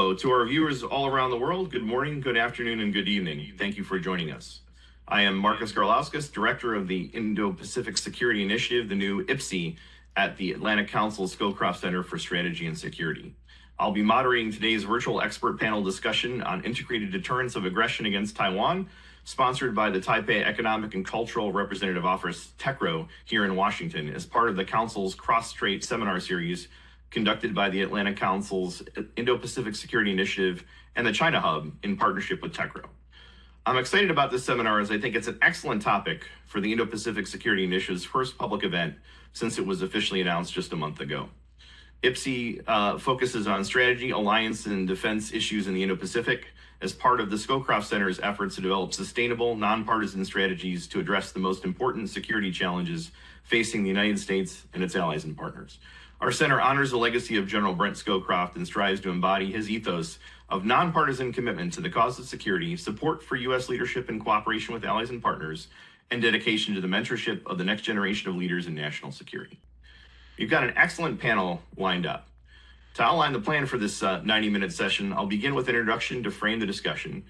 So to our viewers all around the world, good morning, good afternoon, and good evening. Thank you for joining us. I am Marcus Garlauskas, Director of the Indo-Pacific Security Initiative, the new IPSI, at the Atlantic Council Scowcroft Center for Strategy and Security. I'll be moderating today's virtual expert panel discussion on integrated deterrence of aggression against Taiwan, sponsored by the Taipei Economic and Cultural Representative Office, TECRO, here in Washington, as part of the Council's Cross-Strait Seminar series conducted by the Atlantic Council's Indo-Pacific Security Initiative and the China Hub in partnership with TECRO. I'm excited about this seminar as I think it's an excellent topic for the Indo-Pacific Security Initiative's first public event since it was officially announced just a month ago. IPSI focuses on strategy, alliance, and defense issues in the Indo-Pacific as part of the Scowcroft Center's efforts to develop sustainable, nonpartisan strategies to address the most important security challenges facing the United States and its allies and partners. Our center honors the legacy of General Brent Scowcroft and strives to embody his ethos of nonpartisan commitment to the cause of security, support for U.S. leadership and cooperation with allies and partners, and dedication to the mentorship of the next generation of leaders in national security. We've got an excellent panel lined up. To outline the plan for this 90-minute session, I'll begin with an introduction to frame the discussion.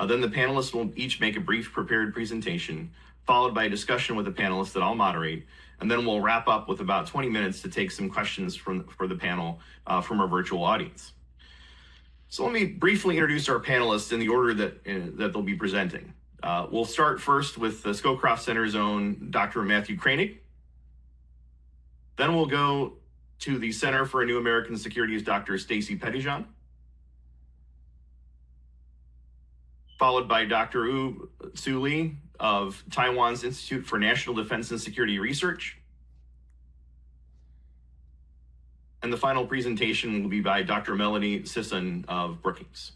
Then the panelists will each make a brief prepared presentation, followed by a discussion with the panelists that I'll moderate, and then we'll wrap up with about 20 minutes to take some questions for the panel from our virtual audience. So let me briefly introduce our panelists in the order that they'll be presenting. We'll start first with the Scowcroft Center's own Dr. Matthew Kranig. Then we'll go to the Center for a New American Security's Dr. Stacy Pettyjohn, followed by Dr. Wu Su Lee of Taiwan's Institute for National Defense and Security Research. And the final presentation will be by Dr. Melanie Sisson of Brookings.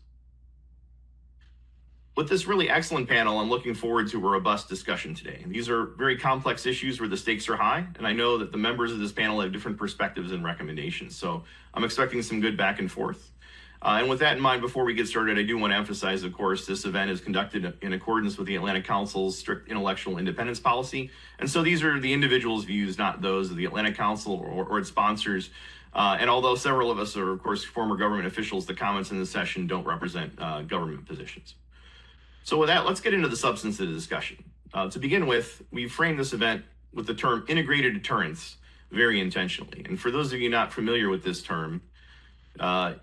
With this really excellent panel, I'm looking forward to a robust discussion today. These are very complex issues where the stakes are high, and I know that the members of this panel have different perspectives and recommendations, so I'm expecting some good back and forth. And with that in mind, before we get started, I do want to emphasize, of course, this event is conducted in accordance with the Atlantic Council's strict intellectual independence policy. And so these are the individuals' views, not those of the Atlantic Council or its sponsors. And although several of us are, of course, former government officials, the comments in this session don't represent government positions. So with that, let's get into the substance of the discussion. To begin with, we framed this event with the term integrated deterrence very intentionally. And for those of you not familiar with this term,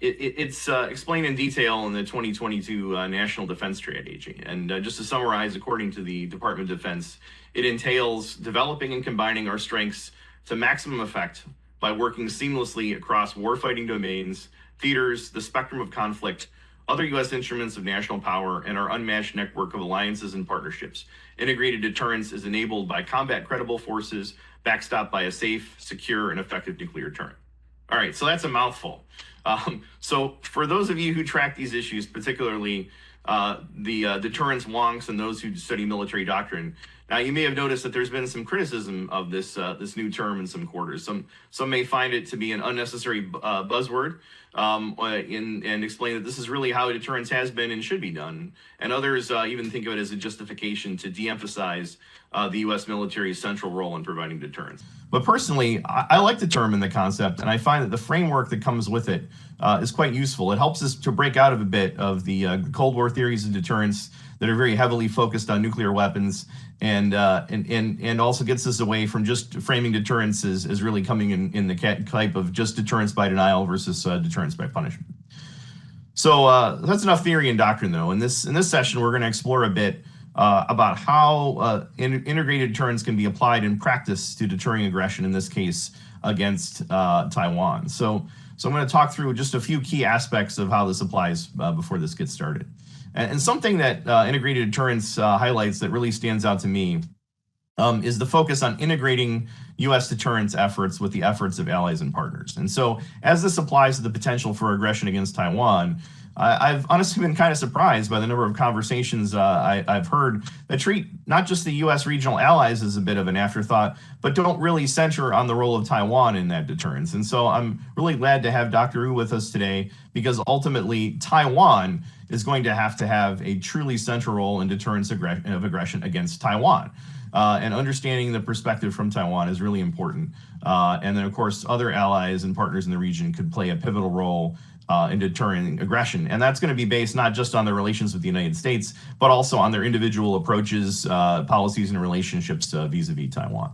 it's explained in detail in the 2022 National Defense Strategy. And just to summarize, according to the Department of Defense, it entails developing and combining our strengths to maximum effect by working seamlessly across warfighting domains, theaters, the spectrum of conflict, other U.S. instruments of national power, and our unmatched network of alliances and partnerships. Integrated deterrence is enabled by combat credible forces, backstopped by a safe, secure, and effective nuclear deterrent. All right, so that's a mouthful. So for those of you who track these issues, particularly the deterrence wonks and those who study military doctrine, now you may have noticed that there's been some criticism of this new term in some quarters. Some may find it to be an unnecessary buzzword and explain that this is really how deterrence has been and should be done. And others even think of it as a justification to de-emphasize the U.S. military's central role in providing deterrence. But personally, I like the term and the concept, and I find that the framework that comes with it is quite useful. It helps us to break out of a bit of the Cold War theories of deterrence that are very heavily focused on nuclear weapons, and also gets us away from just framing deterrence as really coming in the type of just deterrence by denial versus deterrence by punishment. So that's enough theory and doctrine, though. In this session, we're going to explore a bit about how integrated deterrence can be applied in practice to deterring aggression, in this case against Taiwan. So I'm going to talk through just a few key aspects of how this applies before this gets started. And something that integrated deterrence highlights that really stands out to me is the focus on integrating U.S. deterrence efforts with the efforts of allies and partners. And so as this applies to the potential for aggression against Taiwan, I've honestly been kind of surprised by the number of conversations I've heard that treat not just the U.S. regional allies as a bit of an afterthought, but don't really center on the role of Taiwan in that deterrence. And so I'm really glad to have Dr. Wu with us today, because ultimately Taiwan is going to have a truly central role in deterrence of aggression against Taiwan. And understanding the perspective from Taiwan is really important. And then, of course, other allies and partners in the region could play a pivotal role in deterring aggression. And that's going to be based not just on their relations with the United States, but also on their individual approaches, policies, and relationships vis-a-vis Taiwan.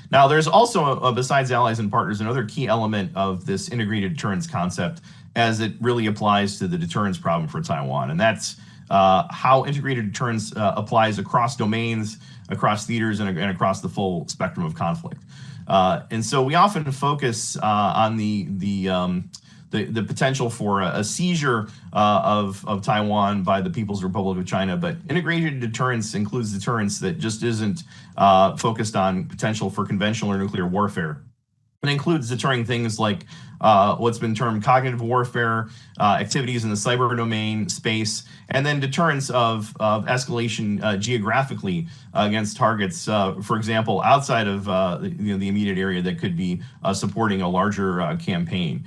Now, there's also, besides allies and partners, another key element of this integrated deterrence concept as it really applies to the deterrence problem for Taiwan. And that's how integrated deterrence applies across domains, across theaters, and across the full spectrum of conflict. And so we often focus on the potential for a seizure of Taiwan by the People's Republic of China, but integrated deterrence includes deterrence that just isn't focused on potential for conventional or nuclear warfare. It includes deterring things like what's been termed cognitive warfare, activities in the cyber domain, space, and then deterrence of escalation geographically against targets, for example, outside of the immediate area that could be supporting a larger campaign.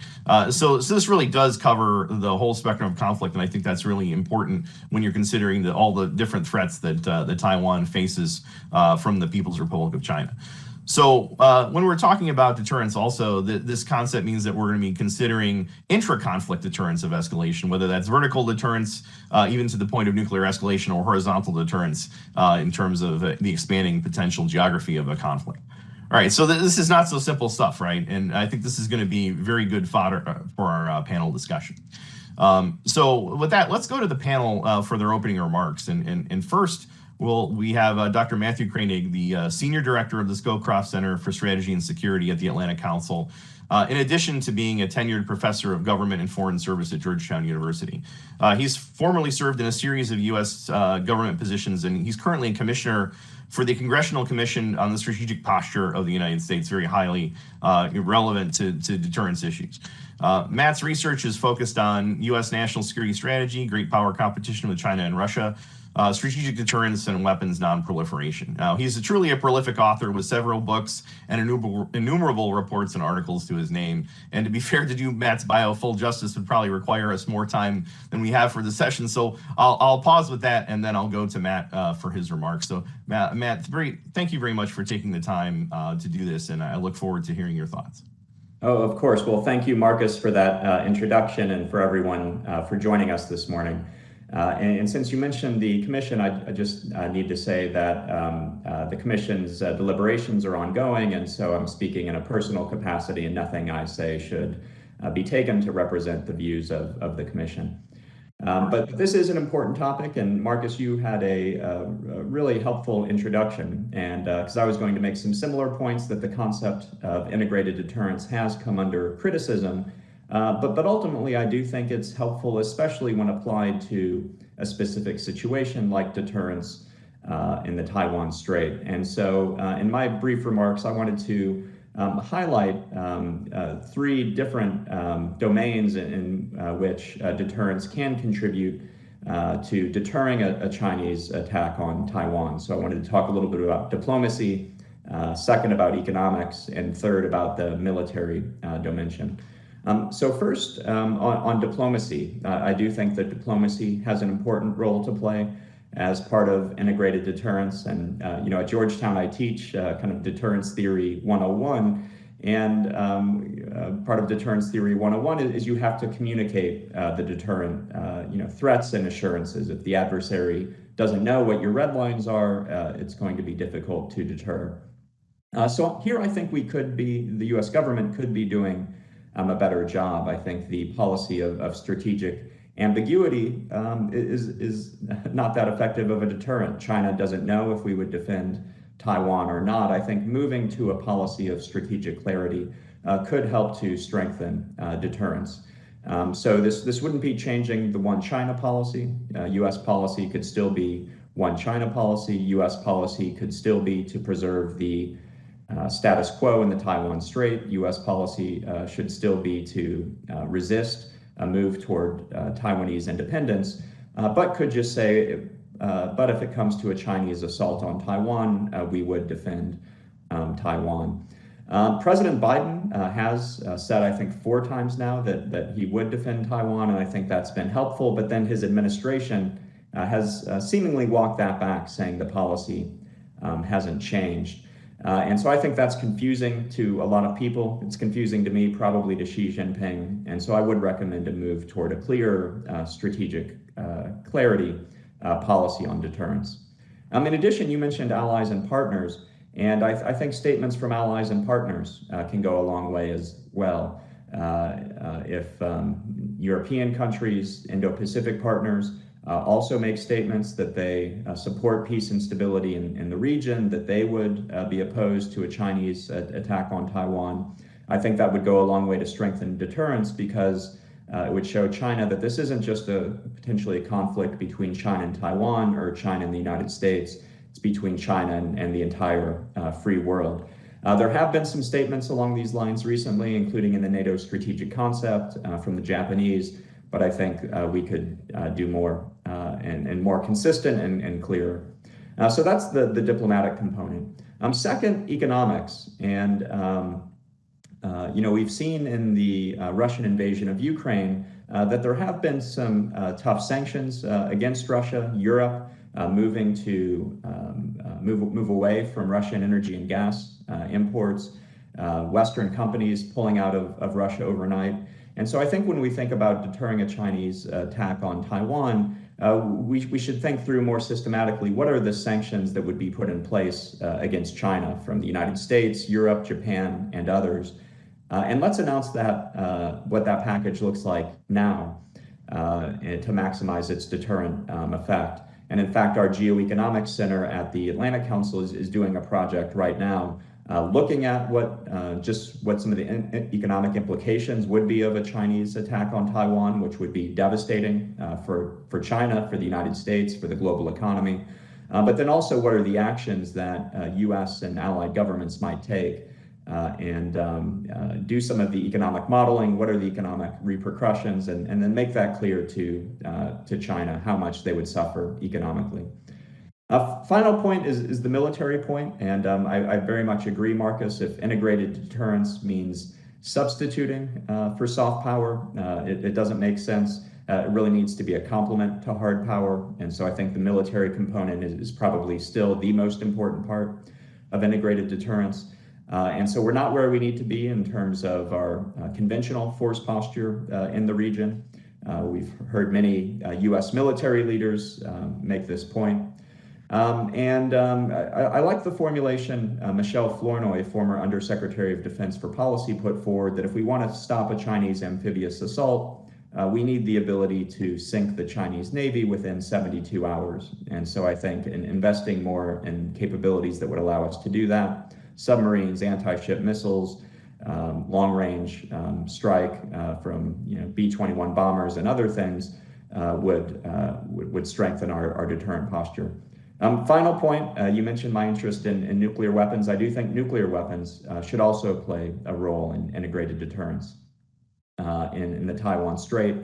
So this really does cover the whole spectrum of conflict, and I think that's really important when you're considering all the different threats that Taiwan faces from the People's Republic of China. So when we're talking about deterrence also, this concept means that we're going to be considering intra-conflict deterrence of escalation, whether that's vertical deterrence, even to the point of nuclear escalation, or horizontal deterrence in terms of the expanding potential geography of a conflict. All right, so this is not so simple stuff, right? And I think this is going to be very good fodder for our panel discussion. So with that, let's go to the panel for their opening remarks. And first, we have Dr. Matthew Koenig, the Senior Director of the Scowcroft Center for Strategy and Security at the Atlantic Council, in addition to being a tenured professor of government and foreign service at Georgetown University. He's formerly served in a series of U.S. Government positions, and he's currently a commissioner for the Congressional Commission on the Strategic Posture of the United States, very highly relevant to deterrence issues. Matt's research is focused on U.S. national security strategy, great power competition with China and Russia, strategic deterrence, and weapons non-proliferation. Now, he's truly a prolific author with several books and innumerable reports and articles to his name. And to be fair, to do Matt's bio full justice would probably require us more time than we have for the session. So I'll pause with that, and then I'll go to Matt for his remarks. So Matt, thank you very much for taking the time to do this, and I look forward to hearing your thoughts. Oh, of course. Well, thank you, Marcus, for that introduction, and for everyone for joining us this morning. And since you mentioned the commission, I just need to say that the commission's deliberations are ongoing, and so I'm speaking in a personal capacity, and nothing I say should be taken to represent the views of the commission. But this is an important topic, and Marcus, you had a really helpful introduction, and because I was going to make some similar points that the concept of integrated deterrence has come under criticism. But ultimately, I do think it's helpful, especially when applied to a specific situation like deterrence in the Taiwan Strait. And so in my brief remarks, I wanted to highlight three different domains in which deterrence can contribute to deterring a Chinese attack on Taiwan. So I wanted to talk a little bit about diplomacy, second about economics, and third about the military dimension. So first, on diplomacy, I do think that diplomacy has an important role to play as part of integrated deterrence. And, at Georgetown, I teach kind of deterrence theory 101. And part of deterrence theory 101 is you have to communicate the deterrent, threats and assurances. If the adversary doesn't know what your red lines are, it's going to be difficult to deter. So here I think the US government could be doing a better job. I think the policy of strategic ambiguity is not that effective of a deterrent. China doesn't know if we would defend Taiwan or not. I think moving to a policy of strategic clarity could help to strengthen deterrence. So this wouldn't be changing the one China policy. US policy could still be one China policy. US policy could still be to preserve the status quo in the Taiwan Strait. US policy should still be to resist a move toward Taiwanese independence, but could just say, but if it comes to a Chinese assault on Taiwan, we would defend Taiwan. President Biden has said, I think 4 times now, that he would defend Taiwan, and I think that's been helpful, but then his administration has seemingly walked that back, saying the policy hasn't changed. And so I think that's confusing to a lot of people. It's confusing to me, probably to Xi Jinping. And so I would recommend a move toward a clear strategic clarity policy on deterrence. In addition, you mentioned allies and partners, and I think statements from allies and partners can go a long way as well. If European countries, Indo-Pacific partners, also make statements that they support peace and stability in the region, that they would be opposed to a Chinese attack on Taiwan. I think that would go a long way to strengthen deterrence, because it would show China that this isn't just potentially a conflict between China and Taiwan or China and the United States. It's between China and the entire free world. There have been some statements along these lines recently, including in the NATO strategic concept from the Japanese, but I think we could do more and more consistent and clearer. So that's the diplomatic component. Second, economics. And we've seen in the Russian invasion of Ukraine that there have been some tough sanctions against Russia, Europe moving to move away from Russian energy and gas imports, Western companies pulling out of Russia overnight. And so I think when we think about deterring a Chinese attack on Taiwan, we should think through more systematically what are the sanctions that would be put in place against China from the United States, Europe, Japan, and others. And let's announce that what that package looks like now to maximize its deterrent effect. And in fact, our Geoeconomics Center at the Atlantic Council is doing a project right now looking at what some of the economic implications would be of a Chinese attack on Taiwan, which would be devastating for China, for the United States, for the global economy. But then also, what are the actions that U.S. and allied governments might take and do some of the economic modeling? What are the economic repercussions, and then make that clear to China how much they would suffer economically. Final point is the military point, and I very much agree, Marcus. If integrated deterrence means substituting for soft power, it doesn't make sense. It really needs to be a complement to hard power, and so I think the military component is probably still the most important part of integrated deterrence. And so we're not where we need to be in terms of our conventional force posture in the region. We've heard many U.S. military leaders make this point. I like the formulation Michelle Flournoy, former Undersecretary of Defense for Policy, put forward, that if we want to stop a Chinese amphibious assault, we need the ability to sink the Chinese Navy within 72 hours. And so I think in investing more in capabilities that would allow us to do that, submarines, anti-ship missiles, long-range strike from B-21 bombers and other things would strengthen our deterrent posture. Final point, you mentioned my interest in nuclear weapons. I do think nuclear weapons should also play a role in integrated deterrence in the Taiwan Strait.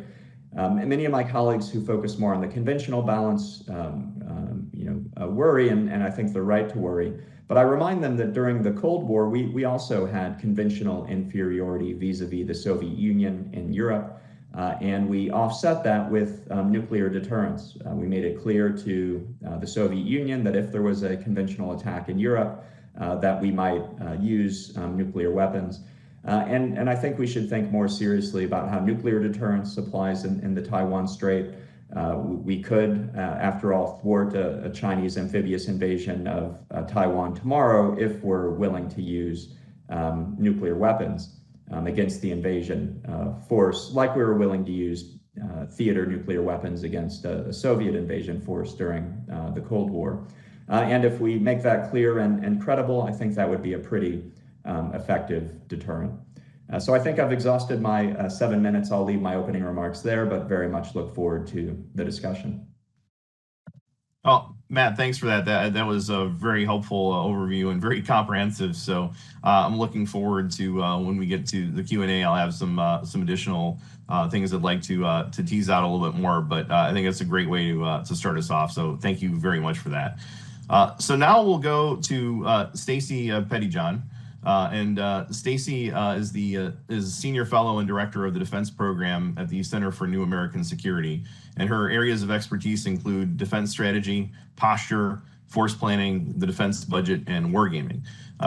And many of my colleagues who focus more on the conventional balance worry, and I think they're right to worry. But I remind them that during the Cold War, we also had conventional inferiority vis-a-vis the Soviet Union in Europe. And we offset that with nuclear deterrence. We made it clear to the Soviet Union that if there was a conventional attack in Europe, that we might use nuclear weapons. And I think we should think more seriously about how nuclear deterrence applies in the Taiwan Strait. We could, after all, thwart a Chinese amphibious invasion of Taiwan tomorrow if we're willing to use nuclear weapons against the invasion force, like we were willing to use theater nuclear weapons against a Soviet invasion force during the Cold War. And if we make that clear and credible, I think that would be a pretty effective deterrent. So I think I've exhausted my 7 minutes. I'll leave my opening remarks there, but very much look forward to the discussion. Well, Matt, thanks for that. That was a very helpful overview and very comprehensive. So I'm looking forward to when we get to the Q&A, I'll have some additional things I'd like to tease out a little bit more. But I think it's a great way to start us off. So thank you very much for that. So now we'll go to Stacy Pettyjohn. Stacy is Senior Fellow and Director of the Defense Program at the Center for New American Security. And her areas of expertise include defense strategy, posture, force planning, the defense budget, and wargaming.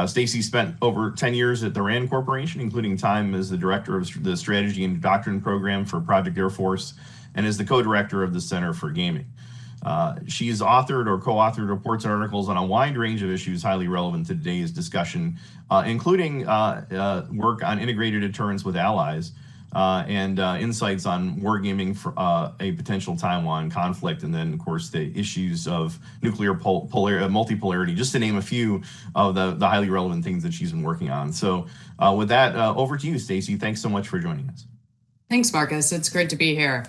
Stacy spent over 10 years at the RAND Corporation, including time as the director of the Strategy and Doctrine Program for Project Air Force and as the co-director of the Center for Gaming. She's authored or co-authored reports and articles on a wide range of issues highly relevant to today's discussion, including work on integrated deterrence with allies and insights on wargaming for a potential Taiwan conflict, and then, of course, the issues of nuclear multipolarity, just to name a few of the highly relevant things that she's been working on. So with that, over to you, Stacy. Thanks so much for joining us. Thanks, Marcus. It's great to be here.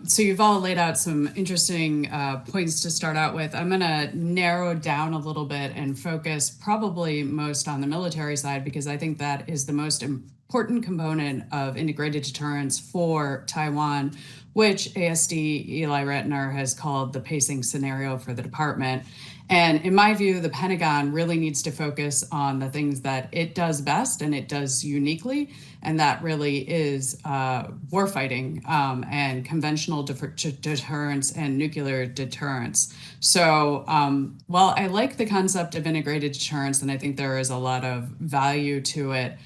So you've all laid out some interesting points to start out with. I'm going to narrow down a little bit and focus probably most on the military side, because I think that is the most important component of integrated deterrence for Taiwan, which ASD Eli Ratner has called the pacing scenario for the department. And in my view, the Pentagon really needs to focus on the things that it does best and it does uniquely, and that really is warfighting and conventional deterrence and nuclear deterrence. So while I like the concept of integrated deterrence, and I think there is a lot of value to it,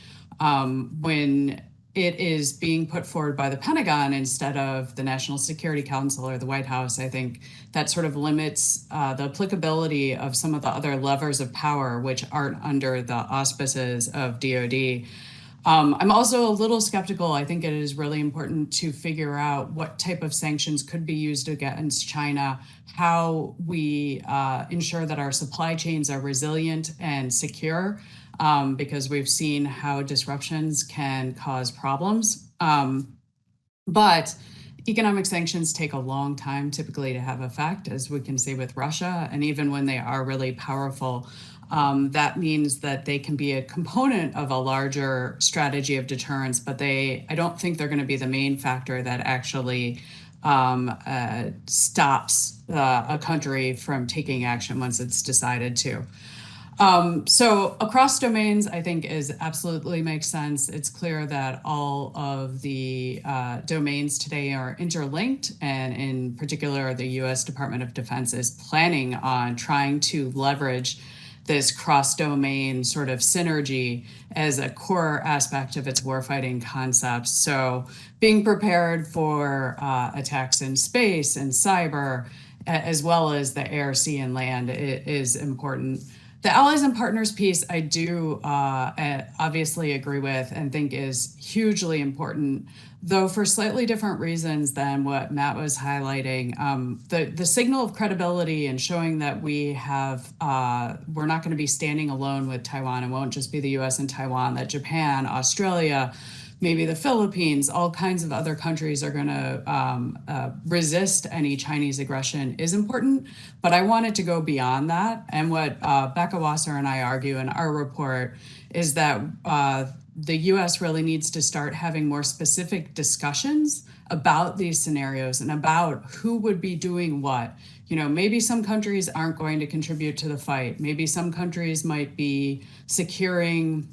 when it is being put forward by the Pentagon instead of the National Security Council or the White House, I think that sort of limits the applicability of some of the other levers of power which aren't under the auspices of DoD. I'm also a little skeptical. I think it is really important to figure out what type of sanctions could be used against China, how we ensure that our supply chains are resilient and secure, because we've seen how disruptions can cause problems. But economic sanctions take a long time typically to have effect, as we can see with Russia. And even when they are really powerful, that means that they can be a component of a larger strategy of deterrence, but I don't think they're going to be the main factor that actually stops a country from taking action once it's decided to. So across domains, I think absolutely makes sense. It's clear that all of the domains today are interlinked, and in particular, the U.S. Department of Defense is planning on trying to leverage this cross-domain sort of synergy as a core aspect of its warfighting concepts. So being prepared for attacks in space and cyber, as well as the air, sea, and land, is important. The allies and partners piece, I do obviously agree with and think is hugely important, though for slightly different reasons than what Matt was highlighting. The signal of credibility and showing that we're not going to be standing alone with Taiwan. It won't just be the US and Taiwan, that Japan, Australia, maybe the Philippines, all kinds of other countries are going to resist any Chinese aggression is important. But I wanted to go beyond that. And what Becca Wasser and I argue in our report is that the U.S. really needs to start having more specific discussions about these scenarios and about who would be doing what. You know, maybe some countries aren't going to contribute to the fight. Maybe some countries might be securing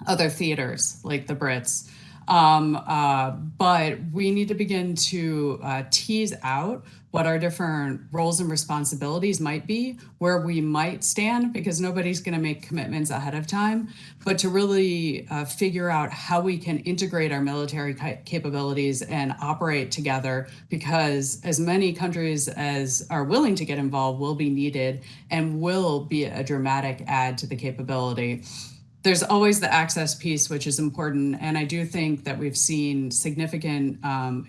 other theaters like the Brits. But we need to begin to tease out what our different roles and responsibilities might be, where we might stand, because nobody's going to make commitments ahead of time, but to really figure out how we can integrate our military capabilities and operate together, because as many countries as are willing to get involved will be needed and will be a dramatic add to the capability. There's always the access piece, which is important. And I do think that we've seen significant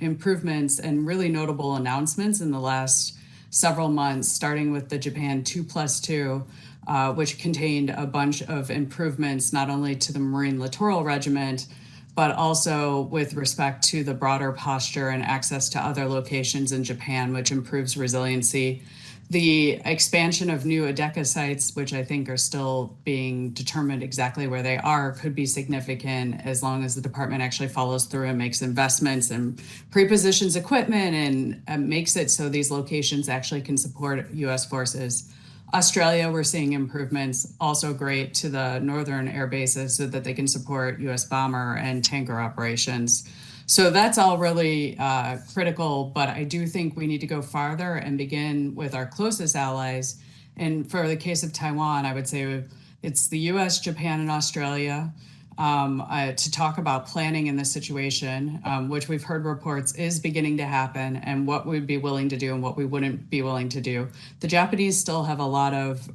improvements and really notable announcements in the last several months, starting with the Japan 2+2, which contained a bunch of improvements, not only to the Marine Littoral Regiment, but also with respect to the broader posture and access to other locations in Japan, which improves resiliency. The expansion of new ADECA sites, which I think are still being determined exactly where they are, could be significant as long as the department actually follows through and makes investments and prepositions equipment and makes it so these locations actually can support U.S. forces. Australia, we're seeing improvements, also great, to the northern air bases so that they can support U.S. bomber and tanker operations. So that's all really critical, but I do think we need to go farther and begin with our closest allies. And for the case of Taiwan, I would say It's the US, Japan, and Australia to talk about planning in this situation, which we've heard reports is beginning to happen, and what we'd be willing to do and what we wouldn't be willing to do. The Japanese still have a lot of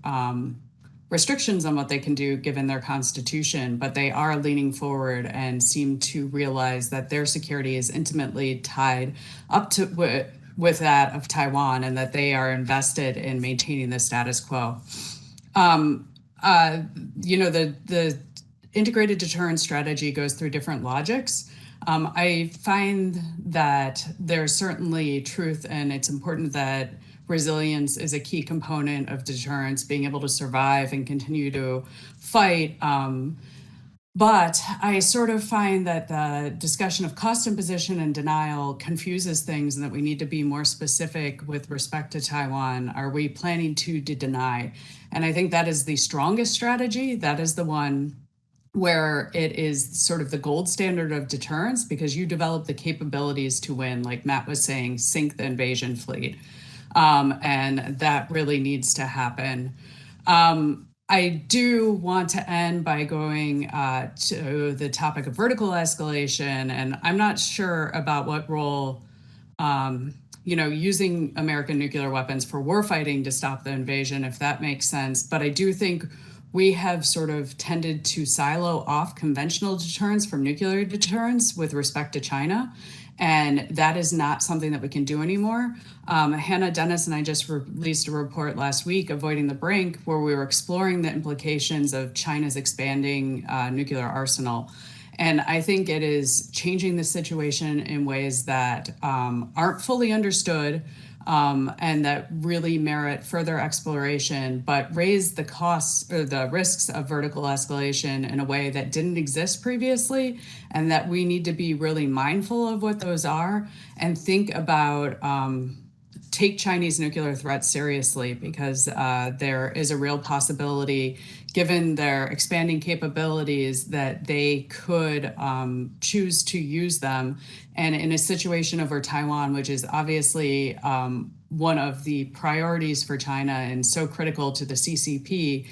restrictions on what they can do given their constitution, but they are leaning forward and seem to realize that their security is intimately tied up to with that of Taiwan, and that they are invested in maintaining the status quo. The integrated deterrence strategy goes through different logics. I find that there's certainly truth, and it's important that resilience is a key component of deterrence, being able to survive and continue to fight. But I sort of find that the discussion of cost imposition and denial confuses things, and that we need to be more specific with respect to Taiwan. Are we planning to deny? And I think that is the strongest strategy. That is the one where it is sort of the gold standard of deterrence, because you develop the capabilities to win, like Matt was saying, sink the invasion fleet. And that really needs to happen. I do want to end by going to the topic of vertical escalation, and I'm not sure about what role, using American nuclear weapons for warfighting to stop the invasion, if that makes sense. But I do think we have sort of tended to silo off conventional deterrence from nuclear deterrence with respect to China. And that is not something that we can do anymore. Hannah Dennis and I just released a report last week, Avoiding the Brink, where we were exploring the implications of China's expanding nuclear arsenal. And I think it is changing the situation in ways that aren't fully understood, and that really merit further exploration, but raise the costs or the risks of vertical escalation in a way that didn't exist previously, and that we need to be really mindful of what those are and think about take Chinese nuclear threats seriously, because there is a real possibility, given their expanding capabilities, that they could choose to use them. And in a situation over Taiwan, which is obviously one of the priorities for China and so critical to the CCP,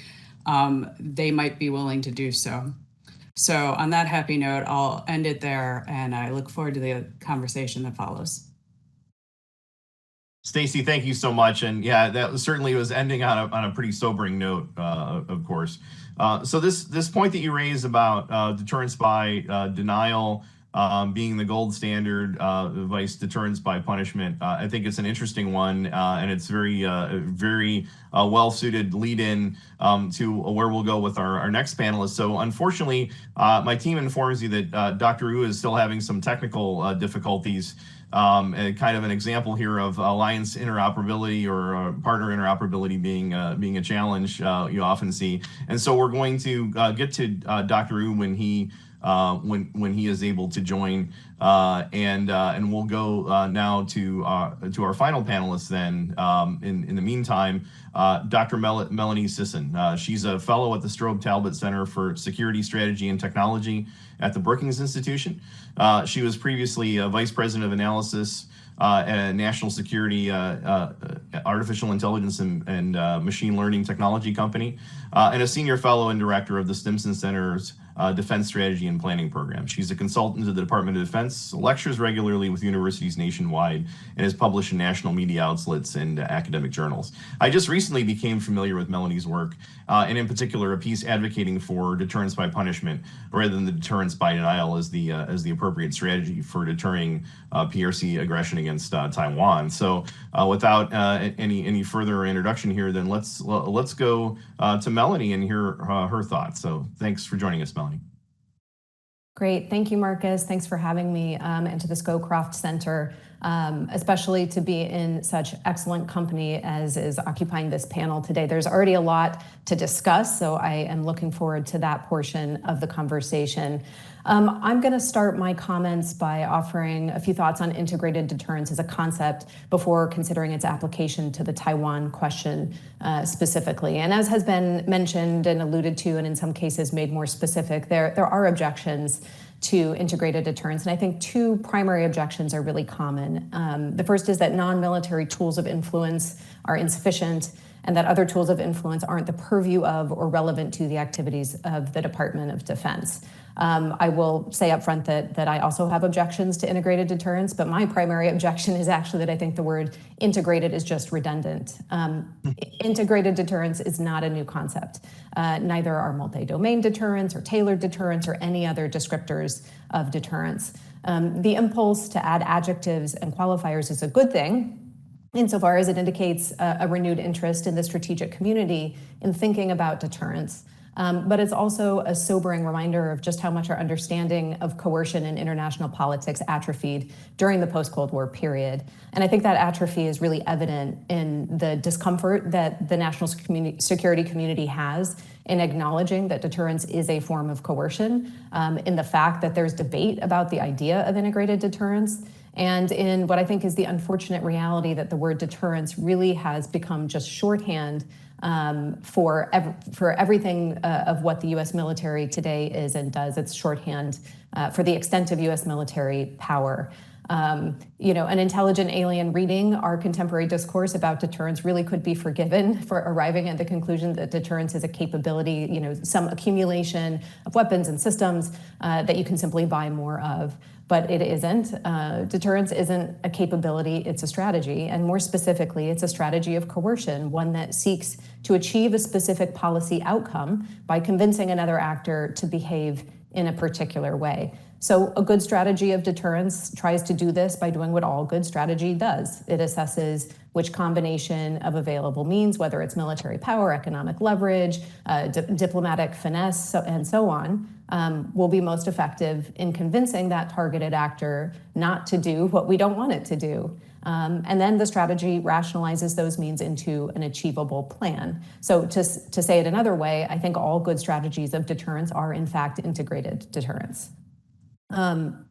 they might be willing to do so. So on that happy note, I'll end it there, and I look forward to the conversation that follows. Stacy, thank you so much. And yeah, that certainly was ending on a pretty sobering note, of course. So this point that you raised about deterrence by denial being the gold standard, vice deterrence by punishment, I think it's an interesting one, and it's very well-suited lead-in to where we'll go with our next panelist. So unfortunately, my team informs you that Dr. Wu is still having some technical difficulties. And kind of an example here of alliance interoperability or partner interoperability being a challenge you often see. And so we're going to get to Dr. Wu when he is able to join, and we'll go now to our final panelist then. In the meantime, Dr. Melanie Sisson. She's a fellow at the Strobe Talbot Center for Security Strategy and Technology at the Brookings Institution. She was previously Vice President of Analysis at a National Security Artificial Intelligence and Machine Learning Technology company, and a Senior Fellow and Director of the Stimson Center's Defense Strategy and Planning Program. She's a consultant to the Department of Defense, lectures regularly with universities nationwide, and has published in national media outlets and academic journals. I just recently became familiar with Melanie's work, and in particular a piece advocating for deterrence by punishment rather than the deterrence by denial as the appropriate strategy for deterring PRC aggression against Taiwan. So without any further introduction here, then let's go to Melanie and hear her thoughts. So thanks for joining us, Melanie. Great. Thank you, Marcus. Thanks for having me, and to the Scowcroft Center, especially to be in such excellent company as is occupying this panel today. There's already a lot to discuss, so I am looking forward to that portion of the conversation. I'm going to start my comments by offering a few thoughts on integrated deterrence as a concept before considering its application to the Taiwan question specifically. And as has been mentioned and alluded to, and in some cases made more specific, there are objections to integrated deterrence. And I think two primary objections are really common. The first is that non-military tools of influence are insufficient, and that other tools of influence aren't the purview of or relevant to the activities of the Department of Defense. I will say up front that I also have objections to integrated deterrence, but my primary objection is actually that I think the word integrated is just redundant. Integrated deterrence is not a new concept. Neither are multi-domain deterrence or tailored deterrence or any other descriptors of deterrence. The impulse to add adjectives and qualifiers is a good thing, insofar as it indicates a renewed interest in the strategic community in thinking about deterrence. But it's also a sobering reminder of just how much our understanding of coercion in international politics atrophied during the post-Cold War period. And I think that atrophy is really evident in the discomfort that the national security community has in acknowledging that deterrence is a form of coercion, in the fact that there's debate about the idea of integrated deterrence, and in what I think is the unfortunate reality that the word deterrence really has become just shorthand for everything of what the U.S. military today is and does. It's shorthand for the extent of U.S. military power. An intelligent alien reading our contemporary discourse about deterrence really could be forgiven for arriving at the conclusion that deterrence is a capability, some accumulation of weapons and systems that you can simply buy more of. But it isn't. Deterrence isn't a capability, it's a strategy. And more specifically, it's a strategy of coercion, one that seeks to achieve a specific policy outcome by convincing another actor to behave in a particular way. So a good strategy of deterrence tries to do this by doing what all good strategy does. It assesses which combination of available means, whether it's military power, economic leverage, diplomatic finesse, and so on, will be most effective in convincing that targeted actor not to do what we don't want it to do. And then the strategy rationalizes those means into an achievable plan. So to say it another way, I think all good strategies of deterrence are in fact integrated deterrence.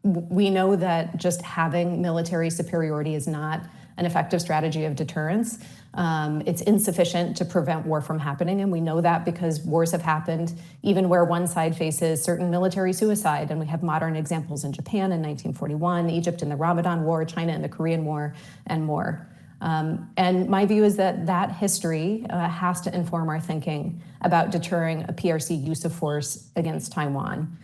We know that just having military superiority is not an effective strategy of deterrence. It's insufficient to prevent war from happening, and we know that because wars have happened even where one side faces certain military suicide, and we have modern examples in Japan in 1941, Egypt in the Ramadan War, China in the Korean War, and more. And my view is that history has to inform our thinking about deterring a PRC use of force against Taiwan.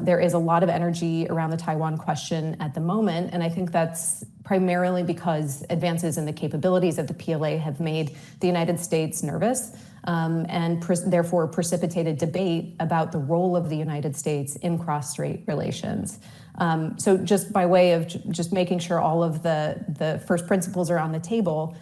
There is a lot of energy around the Taiwan question at the moment, and I think that's primarily because advances in the capabilities of the PLA have made the United States nervous and therefore precipitated debate about the role of the United States in cross-strait relations. So just by way of just making sure all of the first principles are on the table,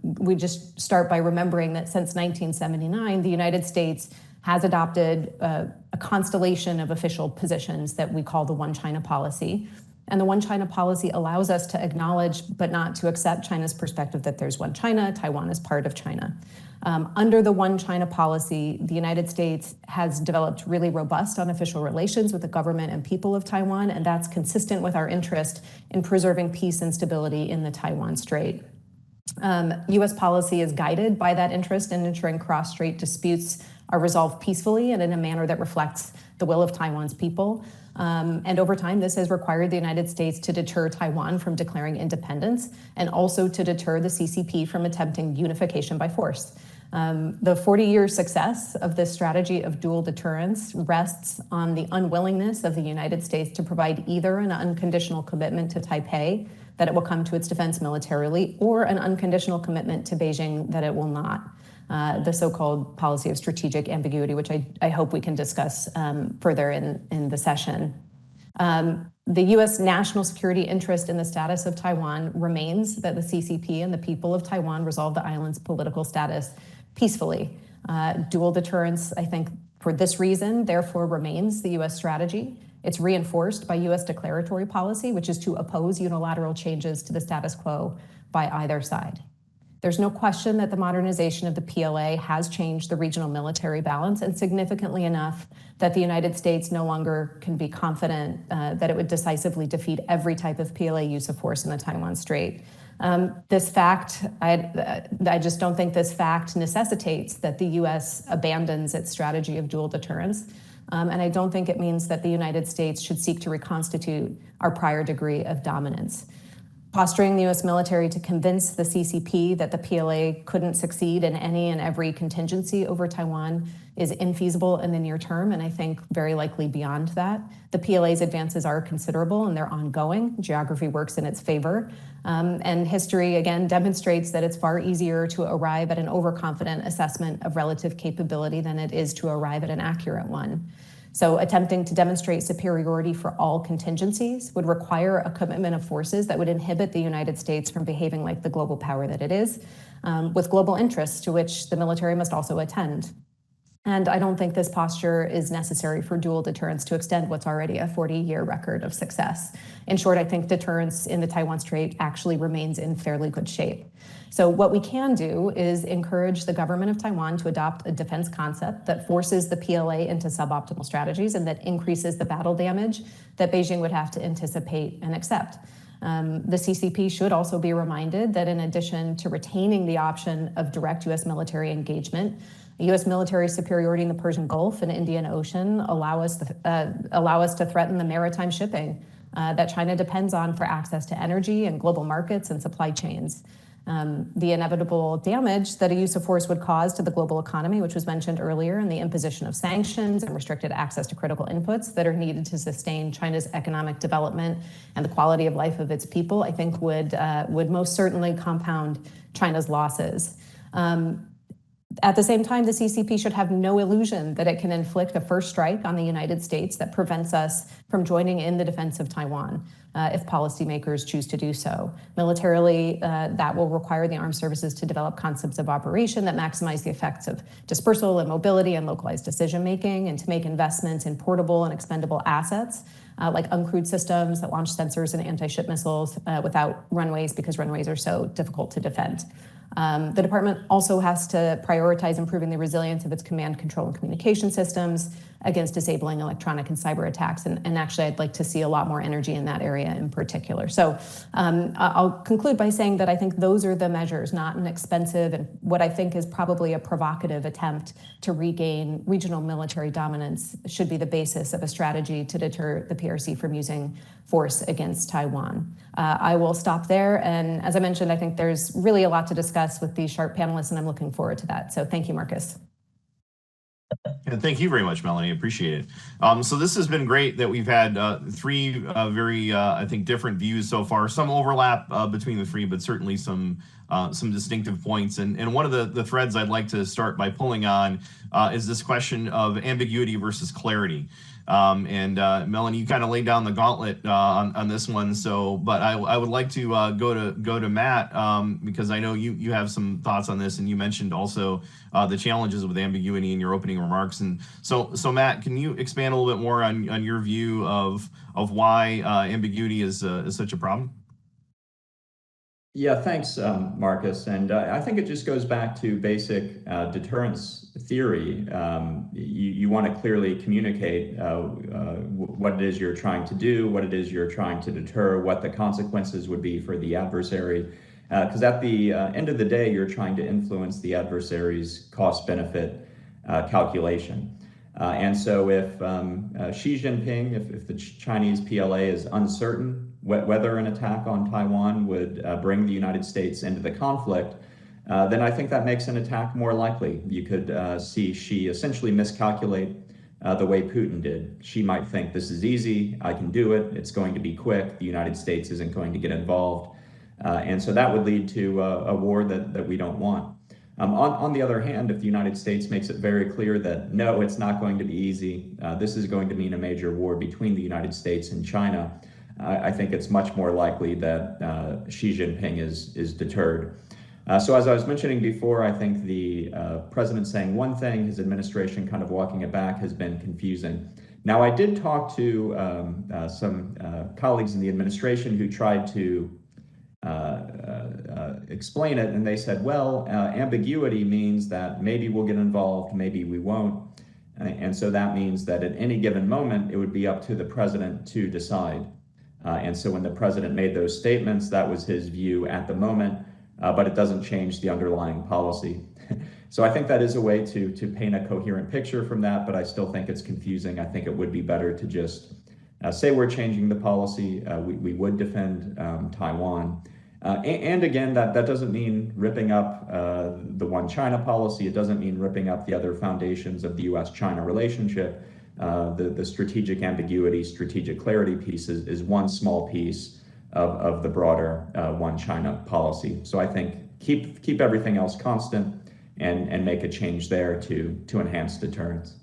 we just start by remembering that since 1979, the United States has adopted a constellation of official positions that we call the One China policy. And the One China policy allows us to acknowledge, but not to accept, China's perspective that there's one China, Taiwan is part of China. Under the One China policy, the United States has developed really robust unofficial relations with the government and people of Taiwan, and that's consistent with our interest in preserving peace and stability in the Taiwan Strait. U.S. policy is guided by that interest in ensuring cross-strait disputes are resolved peacefully and in a manner that reflects the will of Taiwan's people. And over time, this has required the United States to deter Taiwan from declaring independence and also to deter the CCP from attempting unification by force. The 40-year success of this strategy of dual deterrence rests on the unwillingness of the United States to provide either an unconditional commitment to Taipei that it will come to its defense militarily, or an unconditional commitment to Beijing that it will not. The so-called policy of strategic ambiguity, which I hope we can discuss further in the session. The U.S. national security interest in the status of Taiwan remains that the CCP and the people of Taiwan resolve the island's political status peacefully. Dual deterrence, I think, for this reason, therefore remains the U.S. strategy. It's reinforced by U.S. declaratory policy, which is to oppose unilateral changes to the status quo by either side. There's no question that the modernization of the PLA has changed the regional military balance, and significantly enough that the United States no longer can be confident that it would decisively defeat every type of PLA use of force in the Taiwan Strait. This fact, I just don't think this fact necessitates that the U.S. abandons its strategy of dual deterrence. And I don't think it means that the United States should seek to reconstitute our prior degree of dominance. Posturing the U.S. military to convince the CCP that the PLA couldn't succeed in any and every contingency over Taiwan is infeasible in the near term, and I think very likely beyond that. The PLA's advances are considerable and they're ongoing. Geography works in its favor. And history, again, demonstrates that it's far easier to arrive at an overconfident assessment of relative capability than it is to arrive at an accurate one. So attempting to demonstrate superiority for all contingencies would require a commitment of forces that would inhibit the United States from behaving like the global power that it is, with global interests to which the military must also attend. And I don't think this posture is necessary for dual deterrence to extend what's already a 40-year record of success. In short, I think deterrence in the Taiwan Strait actually remains in fairly good shape. So what we can do is encourage the government of Taiwan to adopt a defense concept that forces the PLA into suboptimal strategies and that increases the battle damage that Beijing would have to anticipate and accept. The CCP should also be reminded that in addition to retaining the option of direct U.S. military engagement, U.S. military superiority in the Persian Gulf and Indian Ocean allow us to threaten the maritime shipping that China depends on for access to energy and global markets and supply chains. The inevitable damage that a use of force would cause to the global economy, which was mentioned earlier, and the imposition of sanctions and restricted access to critical inputs that are needed to sustain China's economic development and the quality of life of its people, I think would most certainly compound China's losses. At the same time, the CCP should have no illusion that it can inflict a first strike on the United States that prevents us from joining in the defense of Taiwan if policymakers choose to do so. Militarily, that will require the armed services to develop concepts of operation that maximize the effects of dispersal and mobility and localized decision-making, and to make investments in portable and expendable assets like uncrewed systems that launch sensors and anti-ship missiles without runways, because runways are so difficult to defend. The department also has to prioritize improving the resilience of its command, control, and communication systems against disabling electronic and cyber attacks. And actually, I'd like to see a lot more energy in that area in particular. So I'll conclude by saying that I think those are the measures, not an expensive and what I think is probably a provocative attempt to regain regional military dominance should be the basis of a strategy to deter the PRC from using force against Taiwan. I will stop there. And as I mentioned, I think there's really a lot to discuss with these sharp panelists, and I'm looking forward to that. So thank you, Marcus. And thank you very much, Melanie. Appreciate it. So this has been great that we've had three very, I think, different views so far. Some overlap between the three, but certainly some distinctive points. And one of the threads I'd like to start by pulling on is this question of ambiguity versus clarity. Melanie, you kind of laid down the gauntlet on this one. So, but I would like to go to Matt because I know you have some thoughts on this, and you mentioned also the challenges with ambiguity in your opening remarks. And so Matt, can you expand a little bit more on your view of why ambiguity is such a problem? Yeah, thanks, Marcus. And I think it just goes back to basic deterrence theory. You want to clearly communicate what it is you're trying to do, what it is you're trying to deter, what the consequences would be for the adversary. Because at the end of the day, you're trying to influence the adversary's cost-benefit calculation. And so if Xi Jinping, if the Chinese PLA is uncertain whether an attack on Taiwan would bring the United States into the conflict, then I think that makes an attack more likely. You could see Xi essentially miscalculate the way Putin did. Xi might think this is easy, I can do it, it's going to be quick, the United States isn't going to get involved. And so that would lead to a war that we don't want. On the other hand, if the United States makes it very clear that no, it's not going to be easy, this is going to mean a major war between the United States and China, I think it's much more likely that Xi Jinping is deterred. So as I was mentioning before, I think the president saying one thing, his administration kind of walking it back, has been confusing. Now, I did talk to some colleagues in the administration who tried to explain it, and they said, well, ambiguity means that maybe we'll get involved, maybe we won't. And so that means that at any given moment, it would be up to the president to decide. And so when the president made those statements, that was his view at the moment, but it doesn't change the underlying policy. So I think that is a way to paint a coherent picture from that, but I still think it's confusing. I think it would be better to just say we're changing the policy, we would defend Taiwan. And again, that doesn't mean ripping up the One China policy. It doesn't mean ripping up the other foundations of the U.S.-China relationship. The strategic ambiguity, strategic clarity piece is one small piece of the broader One China policy. So I think keep everything else constant and make a change there to enhance deterrence.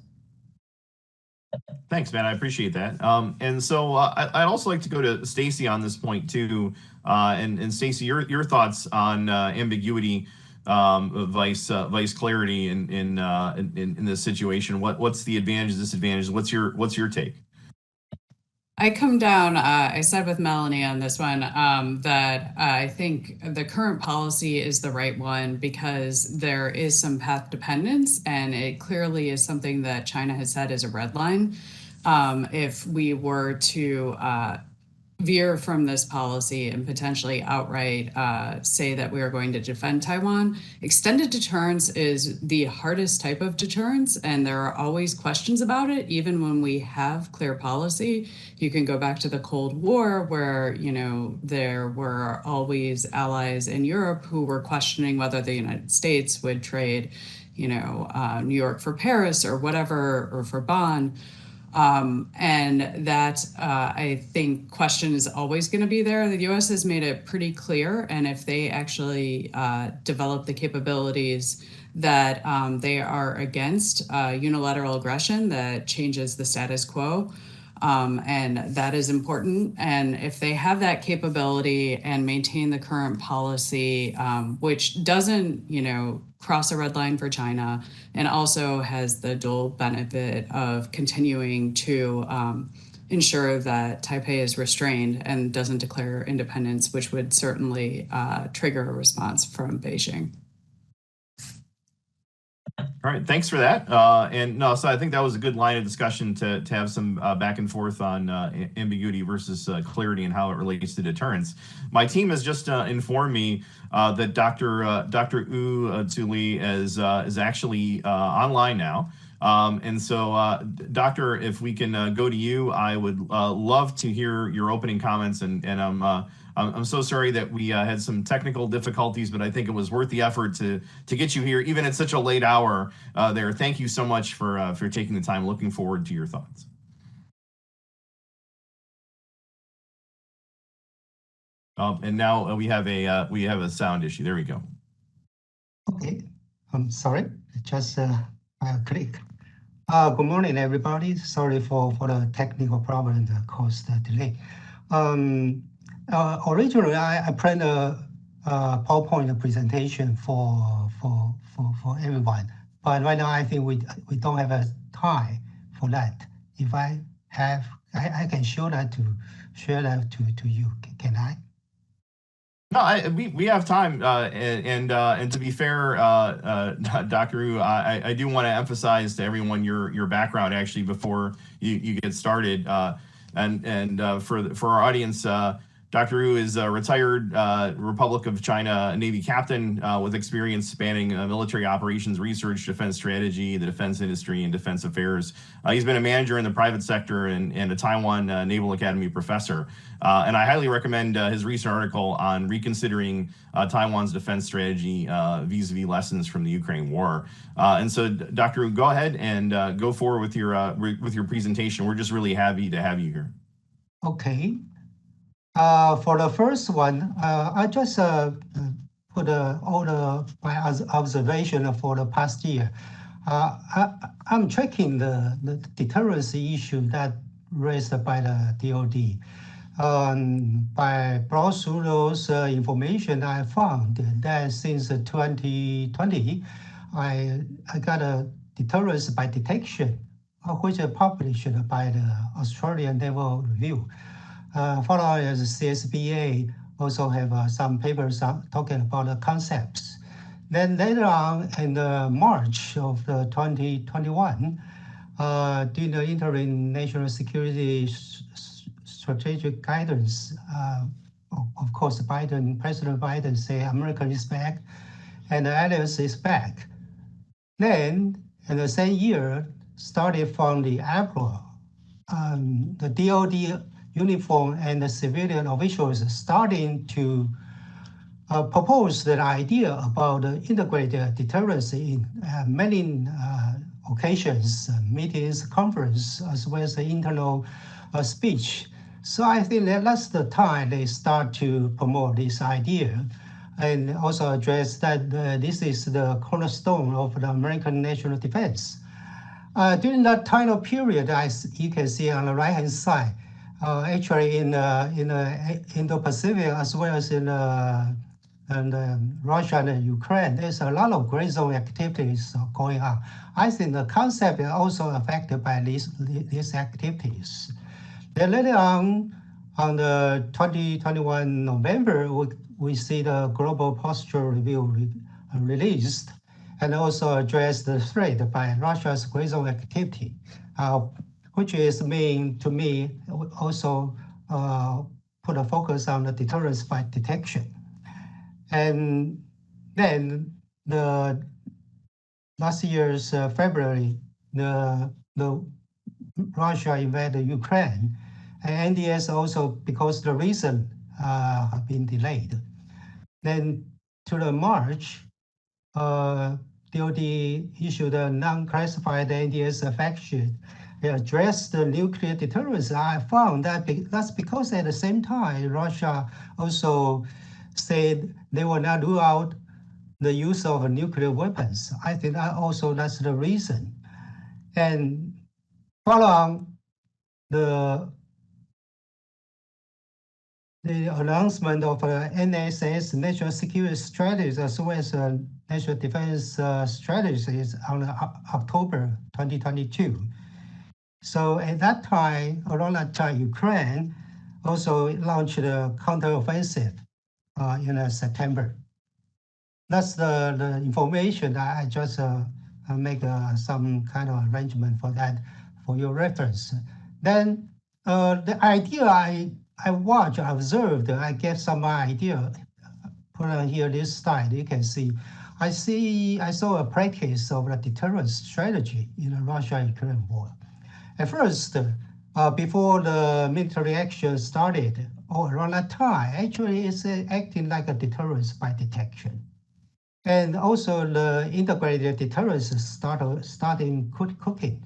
Thanks, Matt. I appreciate that. And so I'd also like to go to Stacy on this point too. And Stacy, your thoughts on ambiguity, vice clarity in this situation. What's the advantages, disadvantages? What's your take? I come down, I said with Melanie on this one, that I think the current policy is the right one because there is some path dependence, and it clearly is something that China has said is a red line. If we were to veer from this policy and potentially outright say that we are going to defend Taiwan. Extended deterrence is the hardest type of deterrence, and there are always questions about it, even when we have clear policy. You can go back to the Cold War where, there were always allies in Europe who were questioning whether the United States would trade, New York for Paris or whatever, or for Bonn. And that I think question is always going to be there. The U.S. has made it pretty clear, and if they actually develop the capabilities that they are against unilateral aggression that changes the status quo, and that is important. And if they have that capability and maintain the current policy, which doesn't, cross a red line for China, and also has the dual benefit of continuing to ensure that Taipei is restrained and doesn't declare independence, which would certainly trigger a response from Beijing. All right, thanks for that. So I think that was a good line of discussion to have some back and forth on ambiguity versus clarity and how it relates to deterrence. My team has just informed me that Dr. Wu Zuli is actually online now. And so, Doctor, if we can go to you, I would love to hear your opening comments. And I'm so sorry that we had some technical difficulties, but I think it was worth the effort to get you here, even at such a late hour. There, thank you so much for taking the time. Looking forward to your thoughts. And now we have a sound issue. There we go. Okay, I'm sorry, just click. Good morning, everybody. Sorry for the technical problem that caused the delay. Originally, I planned a PowerPoint presentation for everyone, but right now I think we don't have a time for that. If I can share that to you. Can I? No, we have time, and to be fair, Dr. Wu, I do want to emphasize to everyone your background actually before you get started, and for our audience. Dr. Wu is a retired Republic of China Navy captain with experience spanning military operations research, defense strategy, the defense industry, and defense affairs. He's been a manager in the private sector and a Taiwan Naval Academy professor. And I highly recommend his recent article on reconsidering Taiwan's defense strategy vis-a-vis lessons from the Ukraine war. And so, Dr. Wu, go ahead and go forward with your presentation. We're just really happy to have you here. Okay. For the first one, I just put all my observation for the past year. I'm tracking the deterrence issue that raised by the DoD. By browse through those information, I found that since 2020, I got a deterrence by detection, which is published by the Australian Naval Review. Followed as CSBA also have some papers talking about the concepts. Then later on in March of 2021, during the interim national security strategic guidance, of course, President Biden say America is back and the alliance is back. Then in the same year, started from the April the DoD uniform and the civilian officials starting to propose the idea about integrated deterrence in many occasions, meetings, conference, as well as the internal speech. So I think that's the time they start to promote this idea and also address that this is the cornerstone of the American national defense. During that time of period, as you can see on the right-hand side, actually in Indo-Pacific as well as in Russia and Ukraine, there's a lot of gray zone activities going on. I think the concept is also affected by these activities. Then later on the 2021 November, we see the Global Posture Review released and also address the threat by Russia's gray zone activity, which is mean to me also put a focus on the deterrence by detection. And then the last year's February, the Russia invaded Ukraine, and NDS also because the reason have been delayed. Then to the March, DoD issued a non-classified NDS fact sheet. It addressed the nuclear deterrence. I found that that's because at the same time, Russia also said they will not rule out the use of nuclear weapons. I think that's the reason. And following the announcement of NSS National Security Strategies as well as National Defense Strategies on October 2022. So at that time, around that time, Ukraine also launched a counteroffensive in September. That's the information that I just make some kind of arrangement for that for your reference. Then the idea I watched, I observed, I get some idea. Put on here this slide, you can see. I saw a practice of a deterrence strategy in the Russia-Ukraine war. At first, before the military action started, or around that time, actually it's acting like a deterrence by detection. And also the integrated deterrence starting cooking.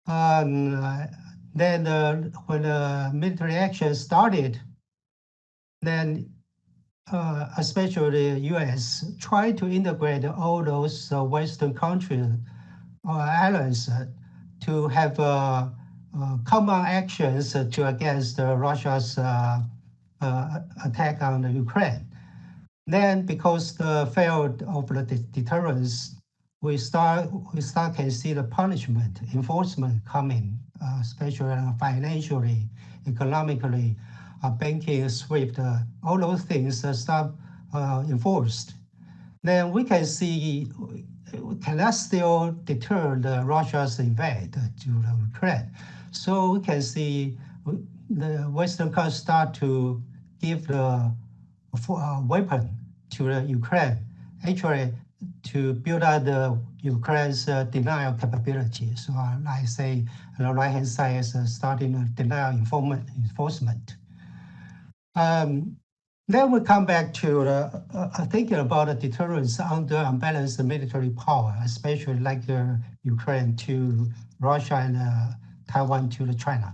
Then when the military action started, then especially the US tried to integrate all those Western countries or allies to have common actions against Russia's attack on the Ukraine. Then because the failed of the deterrence, we start can see the punishment, enforcement coming, especially financially, economically, banking, SWIFT, all those things start enforced. Then we can see, can that still deter the Russia's invade to the Ukraine? So we can see the Western countries start to give the weapon to the Ukraine, actually to build up the Ukraine's denial capability. So I say on the right-hand side is starting a denial enforcement. Then we come back to thinking about the deterrence under unbalanced military power, especially like Ukraine to Russia and Taiwan to China.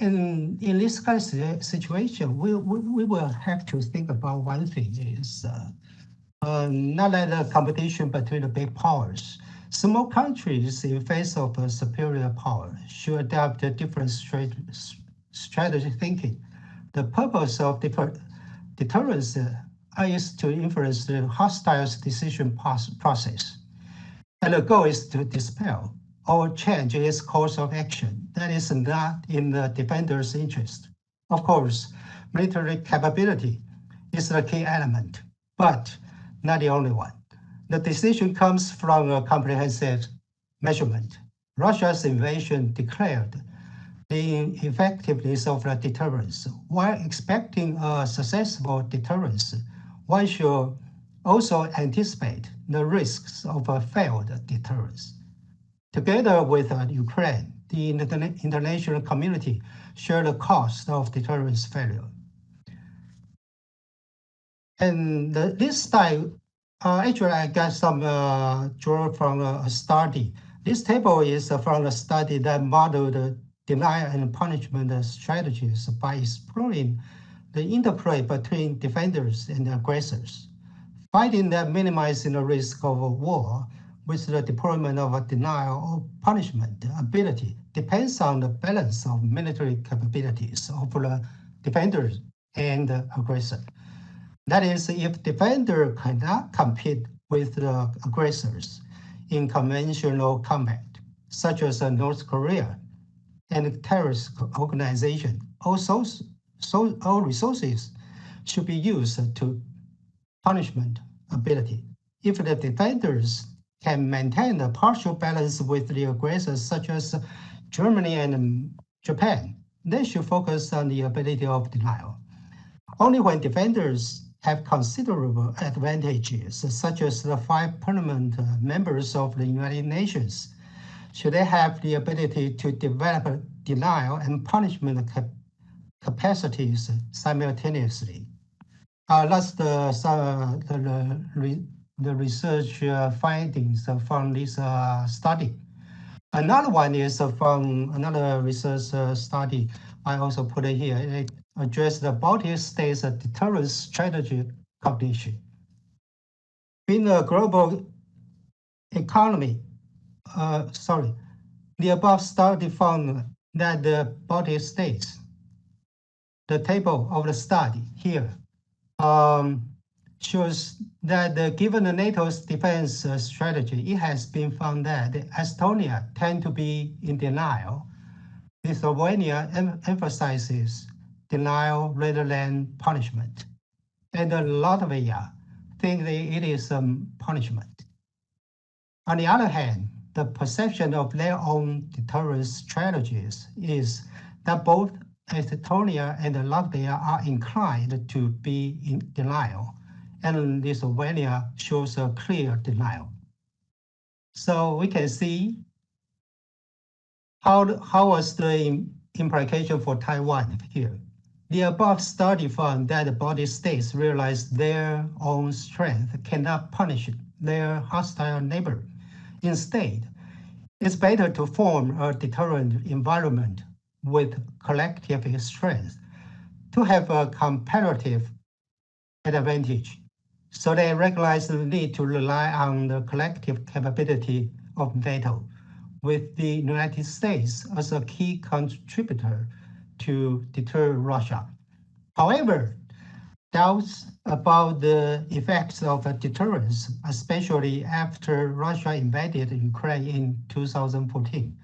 In this kind of situation, we will have to think about one thing is not like the competition between the big powers. Small countries in face of a superior power should adopt a different strategy thinking. The purpose of deterrence is to influence the hostile decision process. And the goal is to dispel or change its course of action. That is not in the defender's interest. Of course, military capability is the key element, but not the only one. The decision comes from a comprehensive measurement. Russia's invasion declared the effectiveness of the deterrence. While expecting a successful deterrence, one should also anticipate the risks of a failed deterrence. Together with Ukraine, the international community share the cost of deterrence failure. And this style, actually, I got some draw from a study. This table is from a study that modeled denial and punishment strategies by exploring the interplay between defenders and aggressors, finding that minimizing the risk of a war with the deployment of a denial or punishment ability depends on the balance of military capabilities of the defenders and the aggressor. That is, if defender cannot compete with the aggressors in conventional combat, such as North Korea and terrorist organization, all resources should be used to punishment ability. If the defenders can maintain a partial balance with the aggressors, such as Germany and Japan, they should focus on the ability of denial. Only when defenders have considerable advantages, such as the 5 permanent members of the United Nations, should they have the ability to develop denial and punishment capacities simultaneously. That's the research findings from this study. Another one is from another research study I also put it here. It addressed the Baltic states' deterrence strategy cognition. In a global economy, the above study found that the Baltic states, the table of the study here, shows that given the NATO's defense strategy, it has been found that Estonia tend to be in denial. Lithuania emphasizes denial rather than punishment. And Latvia think that it is punishment. On the other hand, the perception of their own deterrence strategies is that both Estonia and Latvia are inclined to be in denial, and Lithuania shows a clear denial. So we can see how was the implication for Taiwan here. The above study found that the Baltic states realized their own strength cannot punish their hostile neighbor. Instead, it's better to form a deterrent environment with collective strength to have a comparative advantage. So they recognize the need to rely on the collective capability of NATO, with the United States as a key contributor to deter Russia. However, doubts about the effects of deterrence, especially after Russia invaded Ukraine in 2014,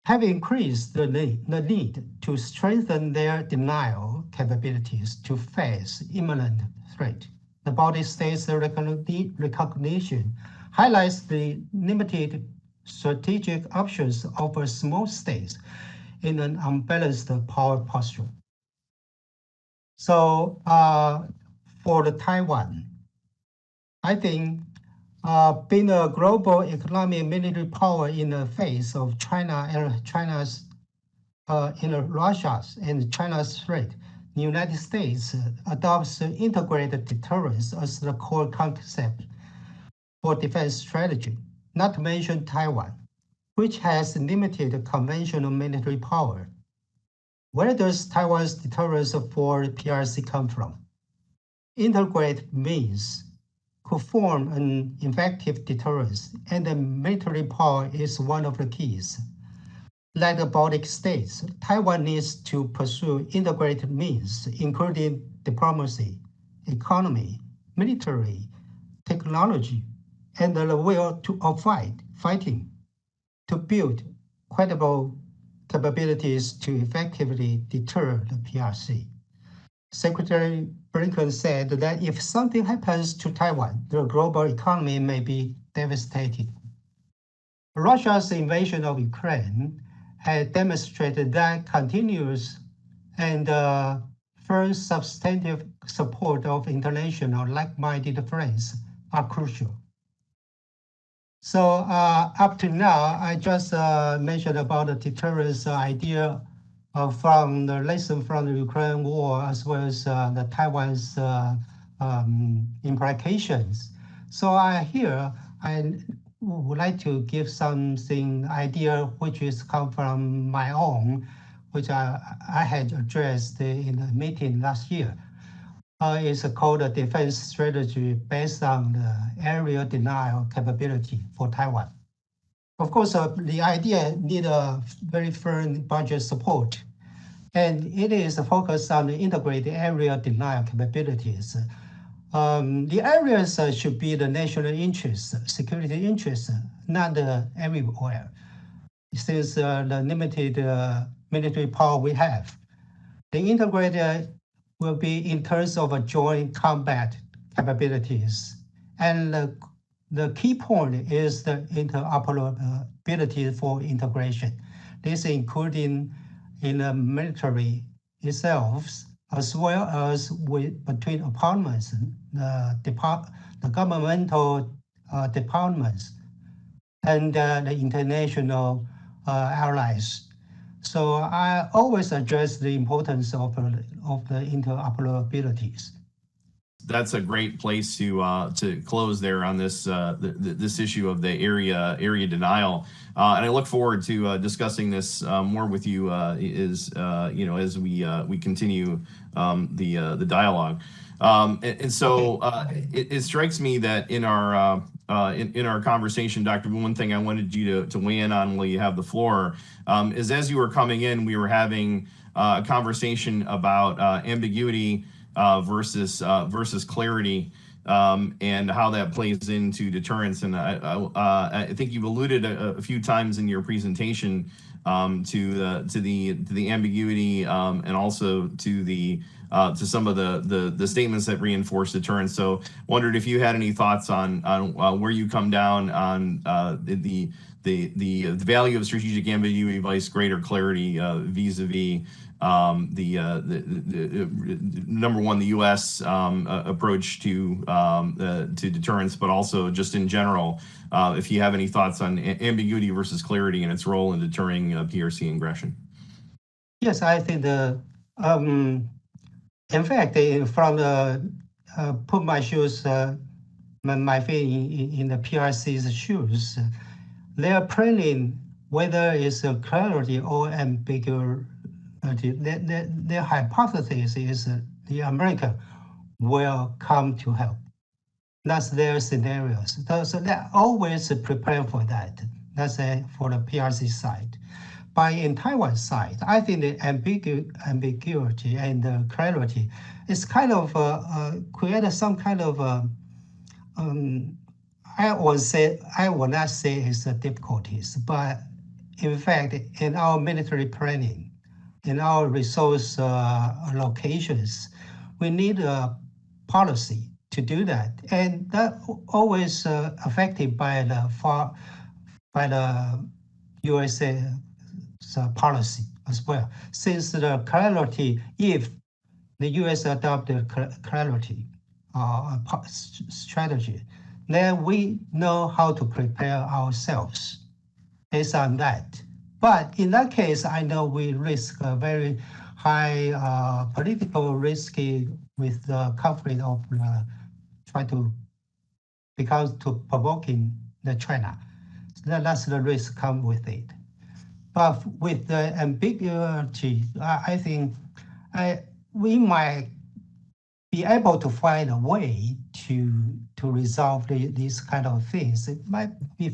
have increased the need to strengthen their denial capabilities to face imminent threat. The Baltic states' recognition highlights the limited strategic options of small states in an unbalanced power posture. So for the Taiwan, I think being a global economic military power in the face of China and Russia's and China's threat, the United States adopts integrated deterrence as the core concept for defense strategy, not to mention Taiwan, which has limited conventional military power. Where does Taiwan's deterrence for PRC come from? Integrated means could form an effective deterrence, and the military power is one of the keys. Like the Baltic states, Taiwan needs to pursue integrated means, including diplomacy, economy, military, technology, and the will of fighting to build credible capabilities to effectively deter the PRC. Secretary Blinken said that if something happens to Taiwan, the global economy may be devastated. Russia's invasion of Ukraine had demonstrated that continuous and firm substantive support of international like-minded friends are crucial. So up to now, I just mentioned about the deterrence idea from the lesson from the Ukraine war, as well as the Taiwan's implications. So I would like to give something idea which is come from my own, which I had addressed in a meeting last year. It's called a defense strategy based on the area denial capability for Taiwan. Of course, the idea need a very firm budget support, and it is focused on the integrated area denial capabilities. The areas should be the national interest, security interest, not everywhere, since the limited military power we have. The integrated will be in terms of a joint combat capabilities. And the key point is the interoperability for integration. This including in the military itself, as well as between departments, the governmental departments, and the international allies. So I always address the importance of the interoperabilities. That's a great place to close there on this this issue of the area denial, and I look forward to discussing this more with you as we continue the dialogue. And so it strikes me that in our conversation, Dr. Wu, one thing I wanted you to weigh in on while you have the floor is, as you were coming in, we were having a conversation about ambiguity versus clarity, and how that plays into deterrence. And I think you've alluded a few times in your presentation to the ambiguity, and also to some of the statements that reinforce deterrence. So wondered if you had any thoughts on where you come down on the value of strategic ambiguity vice greater clarity vis-a-vis the number one, the U.S. Approach to deterrence, but also just in general, if you have any thoughts on ambiguity versus clarity and its role in deterring PRC aggression. Yes, I think in fact, from the put my shoes, my feet in the PRC's shoes, they are planning whether it's a clarity or ambiguity. Their hypothesis is the American will come to help. That's their scenarios. So they're always prepared for that. That's for the PRC side. But in Taiwan side, I think the ambiguity and the clarity is kind of created some kind of I will not say it's difficulties, but in fact, in our military planning, in our resource allocations, we need a policy to do that, and that always affected by the USA policy as well. Since the clarity, if the U.S. adopted clarity strategy, then we know how to prepare ourselves based on that. But in that case, I know we risk a very high political risk with the conflict of trying to provoking the China. That's the risk come with it. But with the ambiguity, I think we might be able to find a way to resolve these kind of things. It might be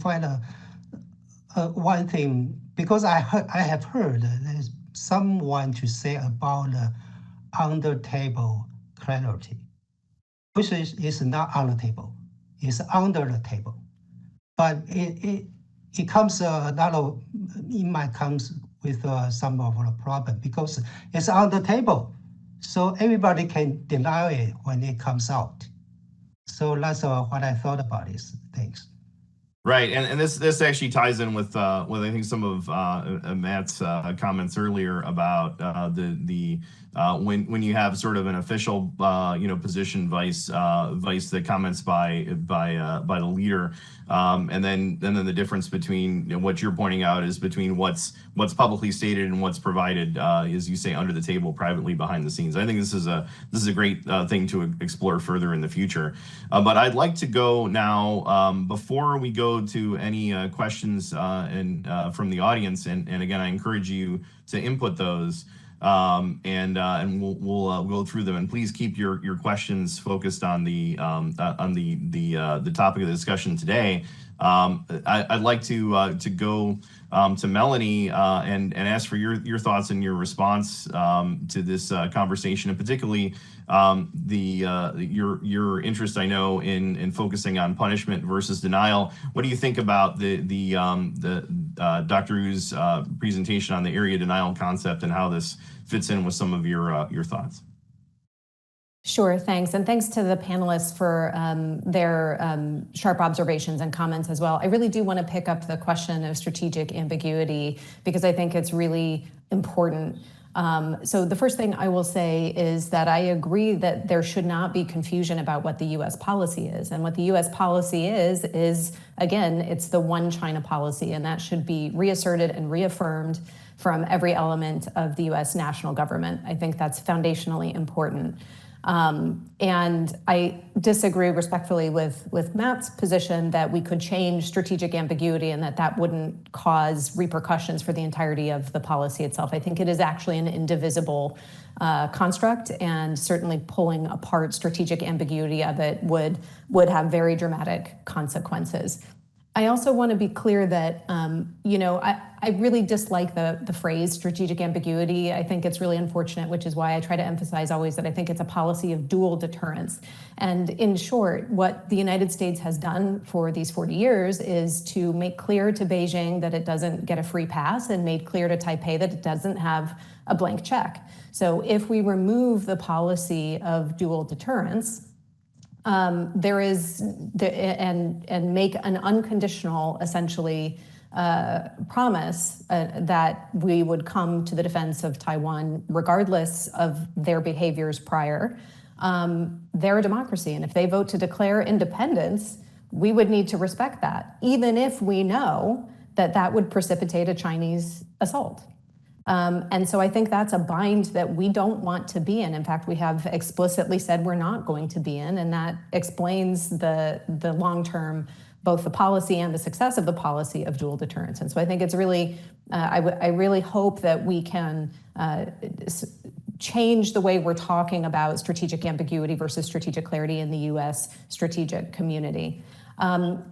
one thing, because I have heard there's someone to say about the under table clarity, which is not on the table, it's under the table. But it comes it might comes with some of the problem because it's on the table, so everybody can deny it when it comes out. So that's what I thought about this. Thanks. Right, and this actually ties in with I think some of Matt's comments earlier about when you have sort of an official position vice the comments by the leader, and then the difference between what you're pointing out is between what's publicly stated and what's provided, as you say, under the table, privately behind the scenes. I think this is a great thing to explore further in the future. But I'd like to go now, before we go to any questions from the audience, and again, I encourage you to input those, and we'll go through them. And please keep your questions focused on the topic of the discussion today. I'd like to go to Melanie and ask for your thoughts and your response to this conversation, and particularly your interest, I know, in focusing on punishment versus denial. What do you think about the Dr. Wu's presentation on the area denial concept and how this fits in with some of your thoughts? Sure, thanks. And thanks to the panelists for their sharp observations and comments as well. I really do want to pick up the question of strategic ambiguity because I think it's really important. So the first thing I will say is that I agree that there should not be confusion about what the U.S. policy is. And what the U.S. policy is, again, it's the one China policy, and that should be reasserted and reaffirmed from every element of the U.S. national government. I think that's foundationally important. And I disagree respectfully with Matt's position that we could change strategic ambiguity and that wouldn't cause repercussions for the entirety of the policy itself. I think it is actually an indivisible construct, and certainly pulling apart strategic ambiguity of it would have very dramatic consequences. I also want to be clear that, I really dislike the phrase strategic ambiguity. I think it's really unfortunate, which is why I try to emphasize always that I think it's a policy of dual deterrence. And in short, what the United States has done for these 40 years is to make clear to Beijing that it doesn't get a free pass, and made clear to Taipei that it doesn't have a blank check. So if we remove the policy of dual deterrence, and make an unconditional, essentially, promise that we would come to the defense of Taiwan regardless of their behaviors prior. They're a democracy, and if they vote to declare independence, we would need to respect that, even if we know that would precipitate a Chinese assault. And so I think that's a bind that we don't want to be in. In fact, we have explicitly said we're not going to be in, and that explains the long-term, both the policy and the success of the policy of dual deterrence. And so I think it's really, I really hope that we can change the way we're talking about strategic ambiguity versus strategic clarity in the U.S. strategic community.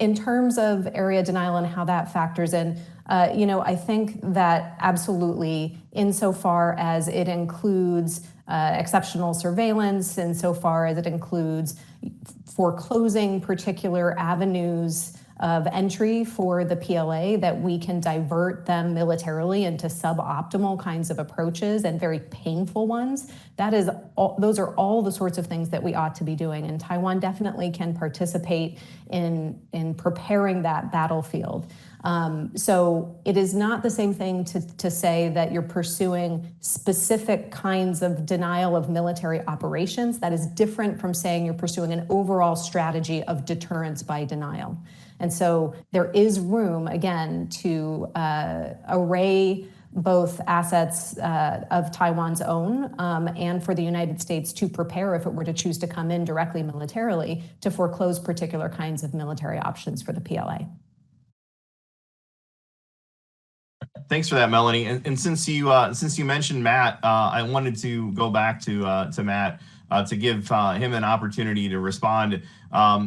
In terms of area denial and how that factors in, I think that absolutely, insofar as it includes exceptional surveillance, insofar as it includes foreclosing particular avenues of entry for the PLA, that we can divert them militarily into suboptimal kinds of approaches and very painful ones. Those are all the sorts of things that we ought to be doing, and Taiwan definitely can participate in preparing that battlefield. So it is not the same thing to say that you're pursuing specific kinds of denial of military operations. That is different from saying you're pursuing an overall strategy of deterrence by denial. And so there is room, again, to array both assets of Taiwan's own and for the United States to prepare, if it were to choose to come in directly militarily, to foreclose particular kinds of military options for the PLA. Thanks for that, Melanie. And since you mentioned Matt, I wanted to go back to Matt to give him an opportunity to respond.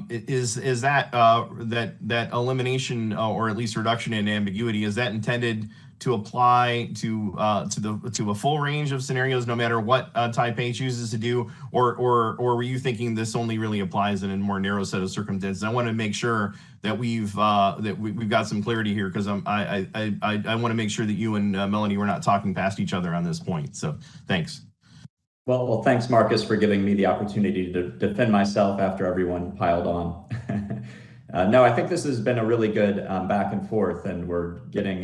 Is that elimination or at least reduction in ambiguity, is that intended to apply to a full range of scenarios, no matter what Taipei chooses to do, or were you thinking this only really applies in a more narrow set of circumstances? I want to make sure that we've got some clarity here, because I want to make sure that you and Melanie were not talking past each other on this point. So thanks. Well, thanks, Marcus, for giving me the opportunity to defend myself after everyone piled on. No, I think this has been a really good back and forth, and we're getting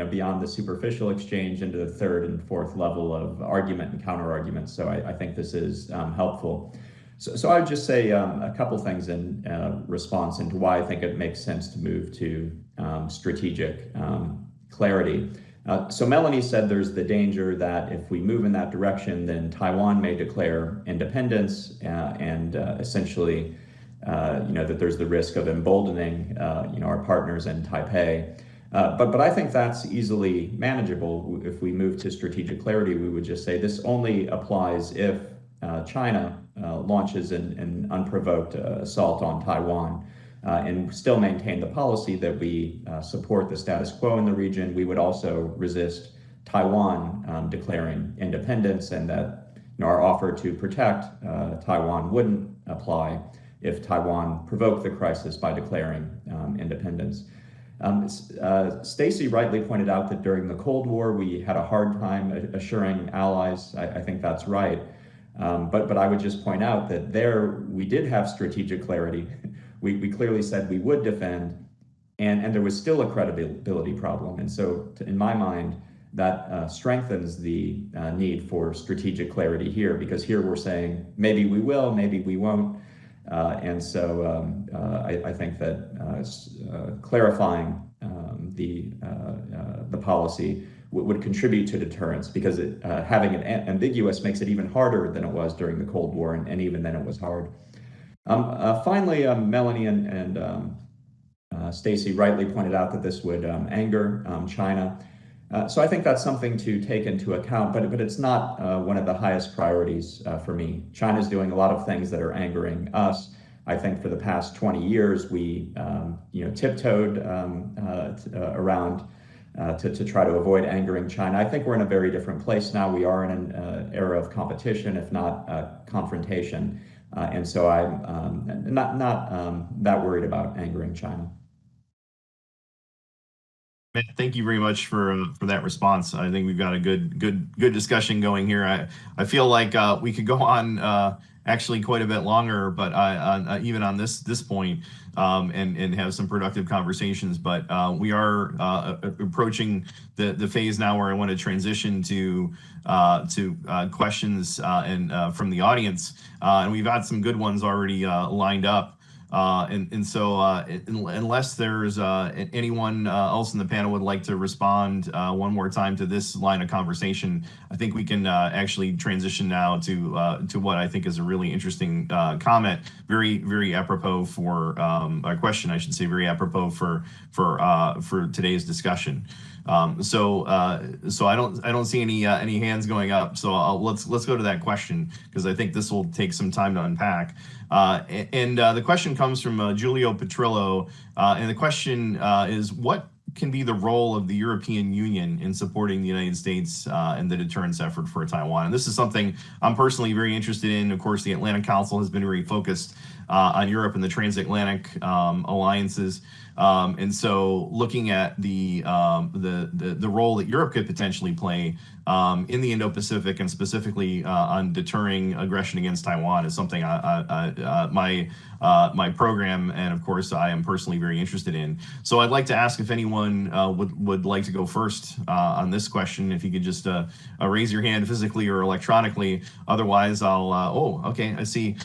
beyond the superficial exchange into the third and fourth level of argument and counter argument. So I think this is helpful. So I would just say a couple things in response into why I think it makes sense to move to strategic clarity. So Melanie said there's the danger that if we move in that direction, then Taiwan may declare independence and essentially, that there's the risk of emboldening, our partners in Taipei. But I think that's easily manageable. If we move to strategic clarity, we would just say this only applies if China launches an unprovoked assault on Taiwan. And still maintain the policy that we support the status quo in the region. We would also resist Taiwan declaring independence, and that our offer to protect Taiwan wouldn't apply if Taiwan provoked the crisis by declaring independence. Stacy rightly pointed out that during the Cold War, we had a hard time assuring allies. I think that's right. But I would just point out that there we did have strategic clarity. We clearly said we would defend, and there was still a credibility problem. And so in my mind, that strengthens the need for strategic clarity here, because here we're saying maybe we will, maybe we won't. And so I think that clarifying the policy would contribute to deterrence, because having it ambiguous makes it even harder than it was during the Cold War, and even then it was hard. Finally, Melanie and Stacy rightly pointed out that this would anger China. So I think that's something to take into account, but it's not one of the highest priorities for me. China's doing a lot of things that are angering us. I think for the past 20 years, we tiptoed around to try to avoid angering China. I think we're in a very different place now. We are in an era of competition, if not confrontation. And so I'm not that worried about angering China. Thank you very much for that response. I think we've got a good discussion going here. I feel like we could go on actually quite a bit longer, but even on this point, and have some productive conversations. But we are approaching the phase now where I want to transition to questions and from the audience, and we've got some good ones already lined up. So unless there's anyone else in the panel would like to respond one more time to this line of conversation, I think we can actually transition now to what I think is a really interesting comment, very apropos for a question, I should say, very apropos for today's discussion. So I don't see any hands going up. So let's go to that question, because I think this will take some time to unpack. And the question comes from Giulio Petrillo, and the question is, what can be the role of the European Union in supporting the United States and the deterrence effort for Taiwan? And this is something I'm personally very interested in. Of course, the Atlantic Council has been very focused on Europe and the transatlantic alliances. And so looking at the role that Europe could potentially play in the Indo-Pacific, and specifically on deterring aggression against Taiwan, is something my program, and of course I am personally very interested in. So I'd like to ask if anyone would like to go first on this question. If you could just raise your hand physically or electronically. Otherwise, I'll. Okay, I see.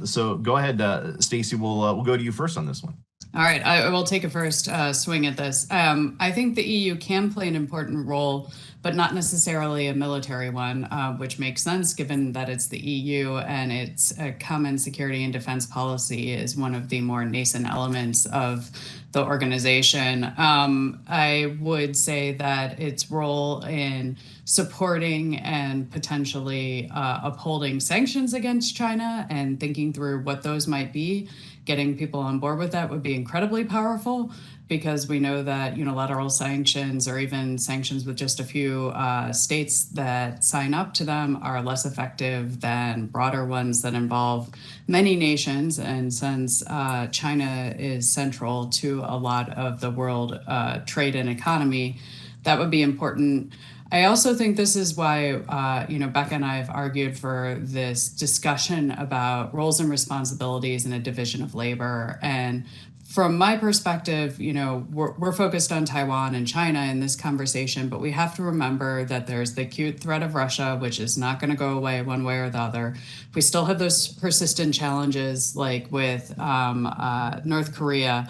So go ahead, Stacy. We'll go to you first on this one. All right, I will take a first swing at this. I think the EU can play an important role, but not necessarily a military one, which makes sense given that it's the EU and its common security and defense policy is one of the more nascent elements of the organization. I would say that its role in supporting and potentially upholding sanctions against China and thinking through what those might be, getting people on board with that would be incredibly powerful, because we know that unilateral sanctions, or even sanctions with just a few states that sign up to them, are less effective than broader ones that involve many nations. And since China is central to a lot of the world trade and economy, that would be important. I also think this is why, Becca and I have argued for this discussion about roles and responsibilities and a division of labor, and from my perspective, we're focused on Taiwan and China in this conversation, but we have to remember that there's the acute threat of Russia, which is not going to go away one way or the other. We still have those persistent challenges like with North Korea.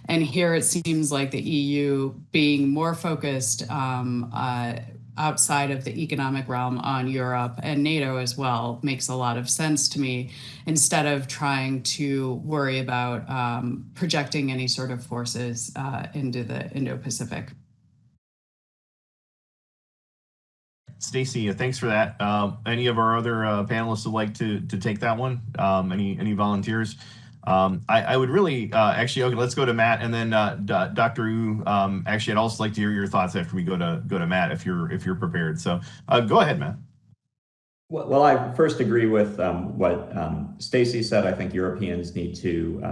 And here it seems like the EU being more focused outside of the economic realm on Europe and NATO as well makes a lot of sense to me, instead of trying to worry about projecting any sort of forces into the Indo-Pacific. Stacy, thanks for that. Any of our other panelists would like to take that one? Any volunteers? I would really actually, okay, let's go to Matt, and then Dr. Wu. Actually, I'd also like to hear your thoughts after we go to Matt if you're prepared. So go ahead, Matt. Well, I first agree with what Stacy said. I think Europeans need to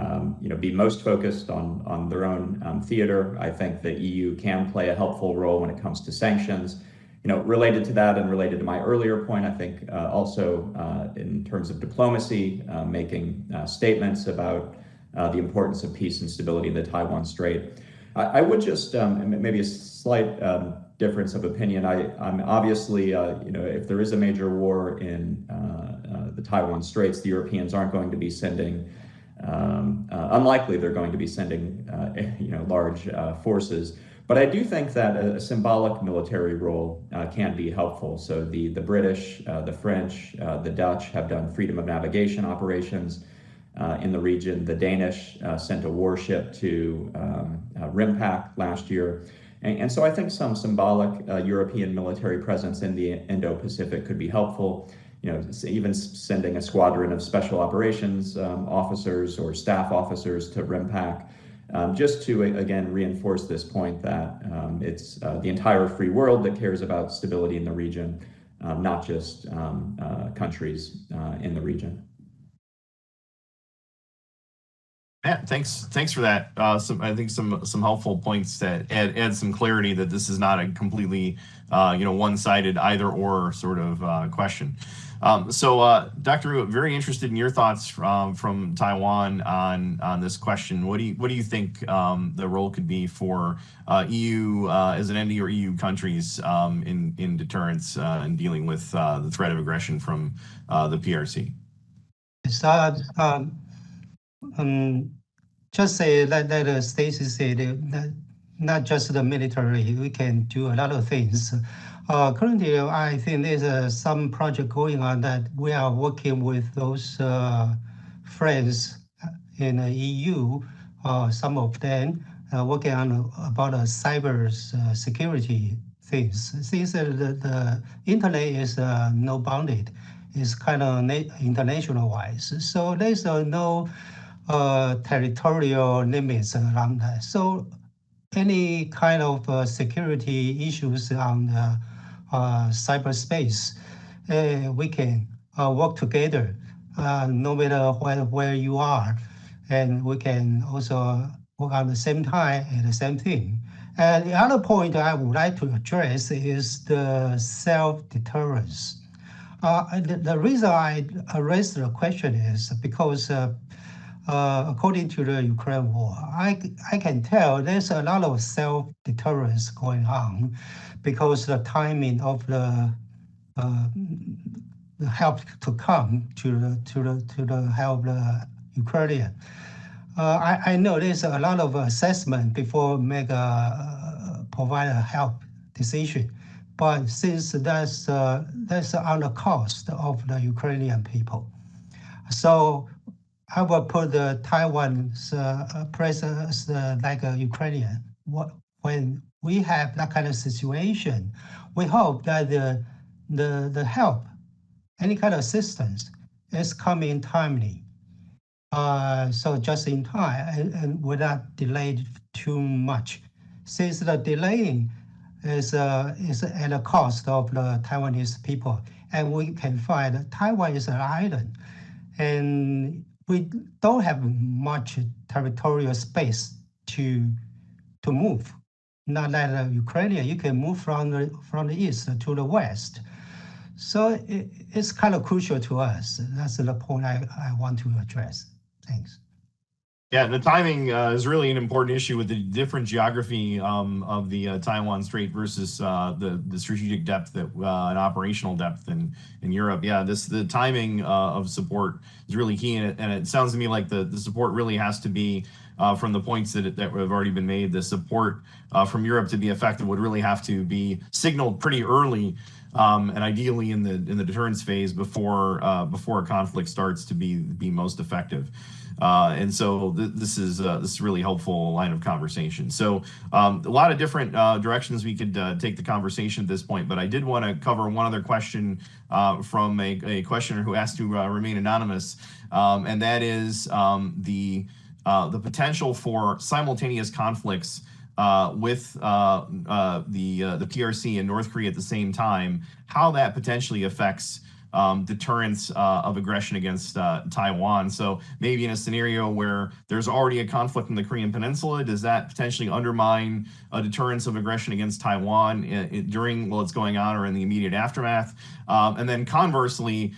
be most focused on their own theater. I think the EU can play a helpful role when it comes to sanctions. Related to that and related to my earlier point, I think also in terms of diplomacy, making statements about the importance of peace and stability in the Taiwan Strait. I would just, maybe a slight difference of opinion. I'm obviously, if there is a major war in the Taiwan Straits, the Europeans aren't going to be sending, unlikely they're going to be sending, large forces. But I do think that a symbolic military role can be helpful. So the British, the French, the Dutch have done freedom of navigation operations in the region. The Danish sent a warship to RIMPAC last year. And so I think some symbolic European military presence in the Indo-Pacific could be helpful. Even sending a squadron of special operations officers or staff officers to RIMPAC. Just to, again, reinforce this point that it's the entire free world that cares about stability in the region, not just countries in the region. Matt, thanks for that. I think some helpful points that add some clarity that this is not a completely one-sided either-or sort of question. So Dr. Wu, very interested in your thoughts from Taiwan on this question. What do you think the role could be for EU as an ND or EU countries in deterrence and dealing with the threat of aggression from the PRC? Just say that Stacy said that not just the military, we can do a lot of things. Currently, I think there's some project going on that we are working with those friends in the EU, some of them working on about cyber security things. Since the internet is no bounded, it's kind of international wise. So there's no territorial limits around that. So any kind of security issues on cyberspace, we can work together no matter where you are. And we can also work on the same time and the same thing. And the other point I would like to address is the self-deterrence. The reason I raised the question is because according to the Ukraine war, I can tell there's a lot of self-deterrence going on because the timing of the help to come to the help the Ukrainian. I know there's a lot of assessment before provide a help decision, but since that's on the cost of the Ukrainian people, so I will put the Taiwan's presence like a Ukrainian. When we have that kind of situation, we hope that the help, any kind of assistance, is coming timely. So just in time and without delayed too much. Since the delaying is at the cost of the Taiwanese people, and we can find that Taiwan is an island, and we don't have much territorial space to move. Not like Ukraine, you can move from the east to the west. So it's kind of crucial to us. That's the point I want to address. Thanks. Yeah, the timing is really an important issue with the different geography of the Taiwan Strait versus the strategic depth that and operational depth in Europe. Yeah, the timing of support is really key, and it sounds to me like the support really has to be from the points that have already been made. The support from Europe to be effective would really have to be signaled pretty early. And ideally in the deterrence phase before a conflict starts to be most effective. And so this is really helpful line of conversation. So a lot of different directions we could take the conversation at this point, but I did want to cover one other question from a questioner who asked to remain anonymous, and that is the potential for simultaneous conflicts with the PRC and North Korea at the same time, how that potentially affects deterrence of aggression against Taiwan. So maybe in a scenario where there's already a conflict in the Korean Peninsula, does that potentially undermine a deterrence of aggression against Taiwan during while it's going on or in the immediate aftermath? And then conversely,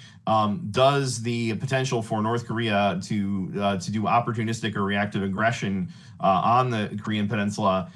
does the potential for North Korea to do opportunistic or reactive aggression on the Korean Peninsula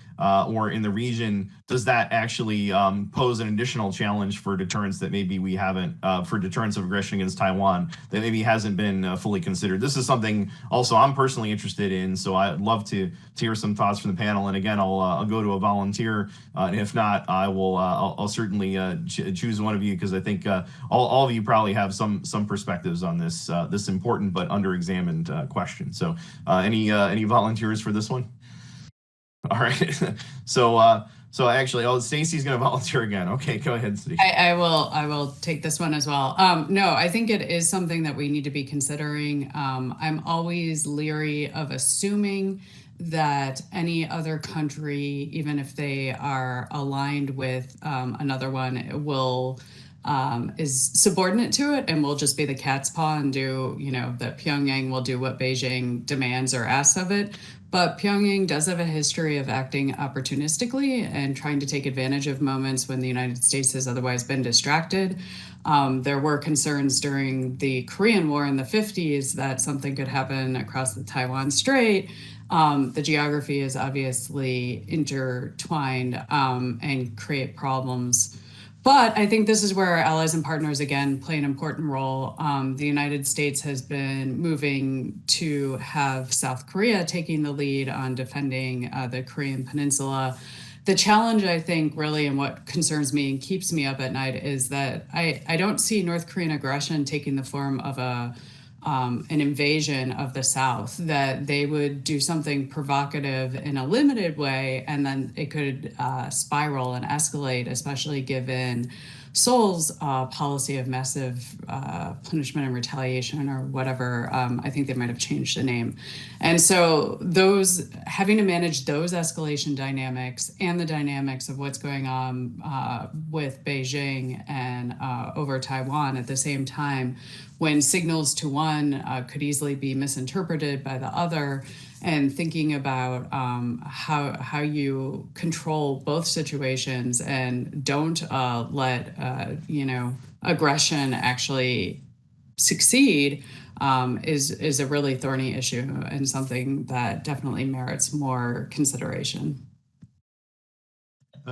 or in the region, does that actually pose an additional challenge for deterrence that maybe we haven't, for deterrence of aggression against Taiwan that maybe hasn't been fully considered? This is something also I'm personally interested in, so I'd love to hear some thoughts from the panel. And again, I'll go to a volunteer, and if not, I'll certainly choose one of you, because I think all of you probably have some perspectives on this this important but under-examined question. So any volunteers for this one? All right. So actually, Stacy's going to volunteer again. Okay, go ahead, Stacy. I will take this one as well. No, I think it is something that we need to be considering. I'm always leery of assuming that any other country, even if they are aligned with another one, will is subordinate to it and will just be the cat's paw and do, that Pyongyang will do what Beijing demands or asks of it. But Pyongyang does have a history of acting opportunistically and trying to take advantage of moments when the United States has otherwise been distracted. There were concerns during the Korean War in the 50s that something could happen across the Taiwan Strait. The geography is obviously intertwined and create problems. But I think this is where our allies and partners, again, play an important role. The United States has been moving to have South Korea taking the lead on defending the Korean Peninsula. The challenge, I think, really, and what concerns me and keeps me up at night is that I don't see North Korean aggression taking the form of an invasion of the South, that they would do something provocative in a limited way, and then it could spiral and escalate, especially given Seoul's policy of massive punishment and retaliation, or whatever. I think they might have changed the name. And so having to manage those escalation dynamics and the dynamics of what's going on with Beijing and over Taiwan at the same time, when signals to one could easily be misinterpreted by the other, and thinking about how you control both situations and don't let aggression actually succeed is a really thorny issue and something that definitely merits more consideration.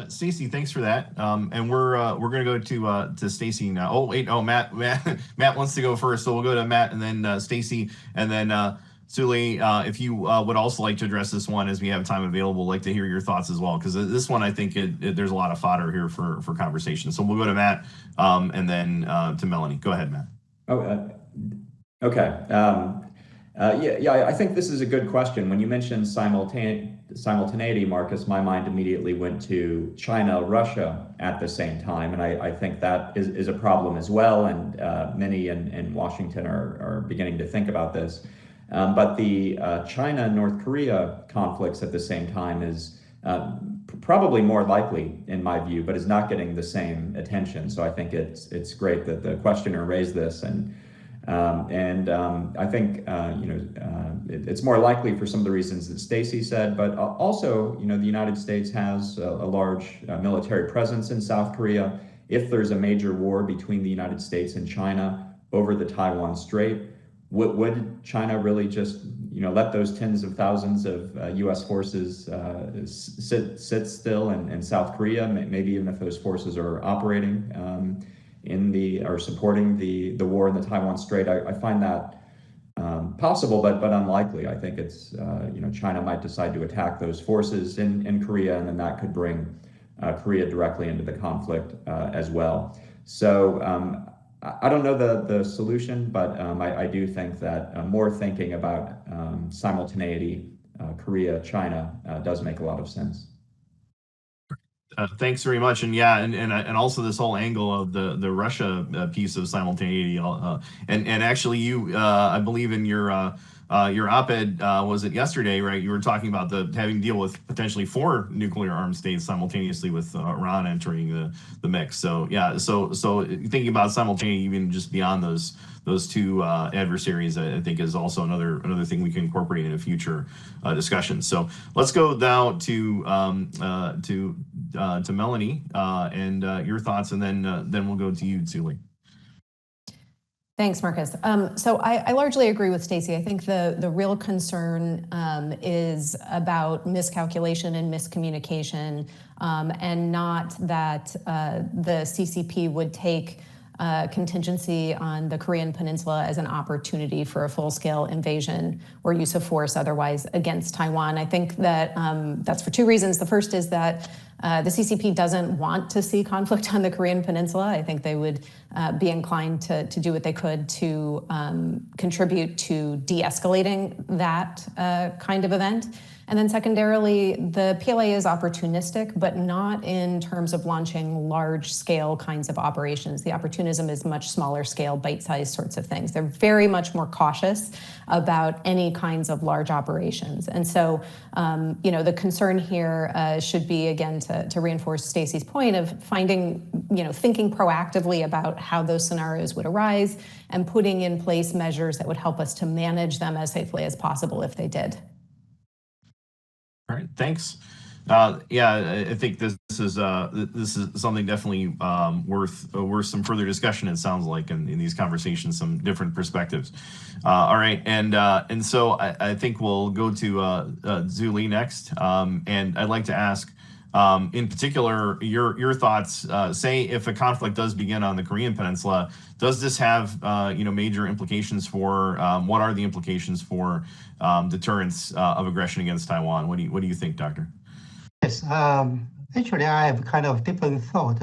Stacy, thanks for that. And we're going to go to Stacy now. Oh wait, Matt wants to go first, so we'll go to Matt and then Stacy, and then Suli, if you would also like to address this one as we have time available, like to hear your thoughts as well, because this one I think there's a lot of fodder here for conversation. So we'll go to Matt and then to Melanie. Go ahead, Matt. Okay. I think this is a good question. When you mentioned simultaneity, Marcus, my mind immediately went to China, Russia at the same time. And I think that is a problem as well. And many in Washington are beginning to think about this. But the China-North Korea conflicts at the same time is probably more likely, in my view, but is not getting the same attention. So I think it's great that the questioner raised this. And I think it's more likely for some of the reasons that Stacy said, but also the United States has a large military presence in South Korea. If there's a major war between the United States and China over the Taiwan Strait, would China really just let those tens of thousands of U.S. forces sit still in South Korea, maybe even if those forces are operating or supporting the war in the Taiwan Strait? I find that possible, but unlikely. I think it's China might decide to attack those forces in Korea, and then that could bring Korea directly into the conflict as well. So I don't know the solution, but I do think that more thinking about simultaneity, Korea, China, does make a lot of sense. Thanks very much, and yeah, and also this whole angle of the Russia piece of simultaneity, and actually you, I believe in your op-ed, was it yesterday, right? You were talking about having to deal with potentially 4 nuclear armed states simultaneously with Iran entering the mix. So yeah, so thinking about simultaneity even just beyond those 2 adversaries, I think is also another thing we can incorporate in a future discussion. So let's go now to Melanie and your thoughts, and then we'll go to you, Zuli. Thanks, Marcus. So I largely agree with Stacy. I think the real concern is about miscalculation and miscommunication, and not that the CCP would take contingency on the Korean Peninsula as an opportunity for a full-scale invasion or use of force otherwise against Taiwan. I think that that's for 2 reasons. The first is that the CCP doesn't want to see conflict on the Korean Peninsula. I think they would be inclined to do what they could to contribute to de-escalating that kind of event. And then secondarily, the PLA is opportunistic, but not in terms of launching large-scale kinds of operations. The opportunism is much smaller scale, bite-sized sorts of things. They're very much more cautious about any kinds of large operations. And so, the concern here should be, again, to reinforce Stacy's point of thinking proactively about how those scenarios would arise and putting in place measures that would help us to manage them as safely as possible if they did. All right, thanks. Yeah, I think this is something definitely worth some further discussion. It sounds like in these conversations, some different perspectives. All right, and so I think we'll go to Zuli next, and I'd like to ask, in particular, your thoughts. Say if a conflict does begin on the Korean Peninsula, does this have major implications for what are the implications for deterrence of aggression against Taiwan? What do you think, Doctor? Yes, actually, I have kind of different thought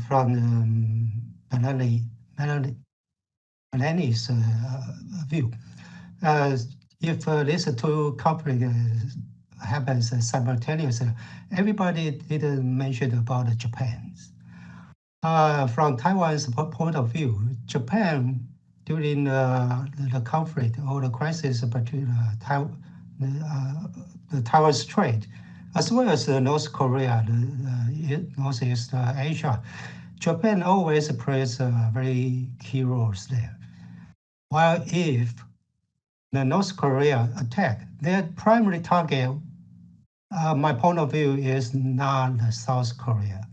from Melanie's view. If these 2 conflicts happens simultaneously, everybody didn't mention about Japan. From Taiwan's point of view, Japan during the conflict or the crisis between the Taiwan Strait, as well as North Korea, Northeast Asia, Japan always plays very key roles there. While if the North Korea attack, their primary target, my point of view, is not South Korea.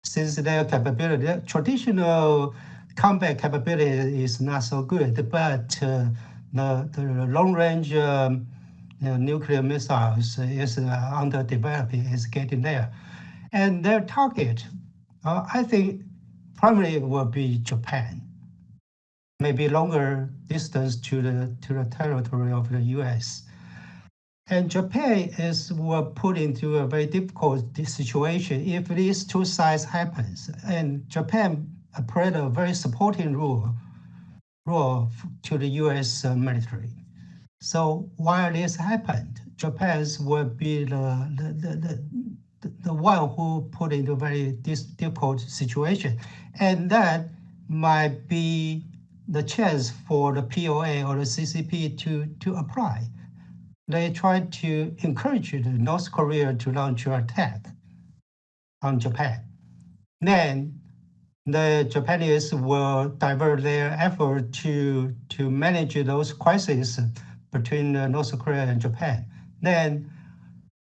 Since their capability, their traditional combat capability is not so good, but the long-range nuclear missiles is under development, is getting there. And their target, I think, primarily will be Japan. Maybe longer distance to the territory of the U.S. And Japan will put into a very difficult situation if these 2 sides happens. And Japan played a very supporting role to the U.S. military. So while this happened, Japan will be the one who put into a very difficult situation. And that might be the chance for the POA or the CCP to apply. They try to encourage the North Korea to launch an attack on Japan. Then the Japanese will divert their effort to manage those crises between North Korea and Japan. Then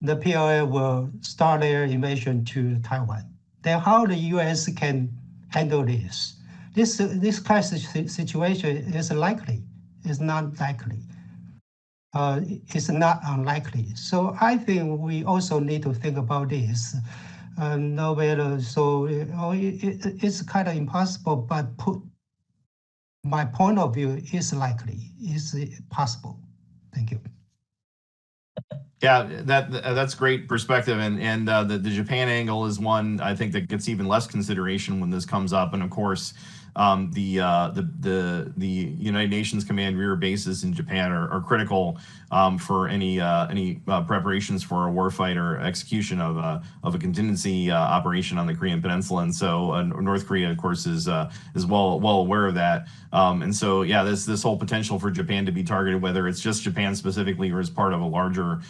the PLA will start their invasion to Taiwan. Then how the U.S. can handle this? This crisis situation is likely is not likely. It's not unlikely. So I think we also need to think about this. No whether so it's kind of impossible, but my point of view is likely, is possible. Thank you. Yeah, that's great perspective, and the Japan angle is one I think that gets even less consideration when this comes up, and of course, the United Nations command rear bases in Japan are critical for any preparations for a warfight or execution of a contingency operation on the Korean Peninsula, and so North Korea, of course, is well aware of that, and so yeah, this whole potential for Japan to be targeted, whether it's just Japan specifically or as part of a larger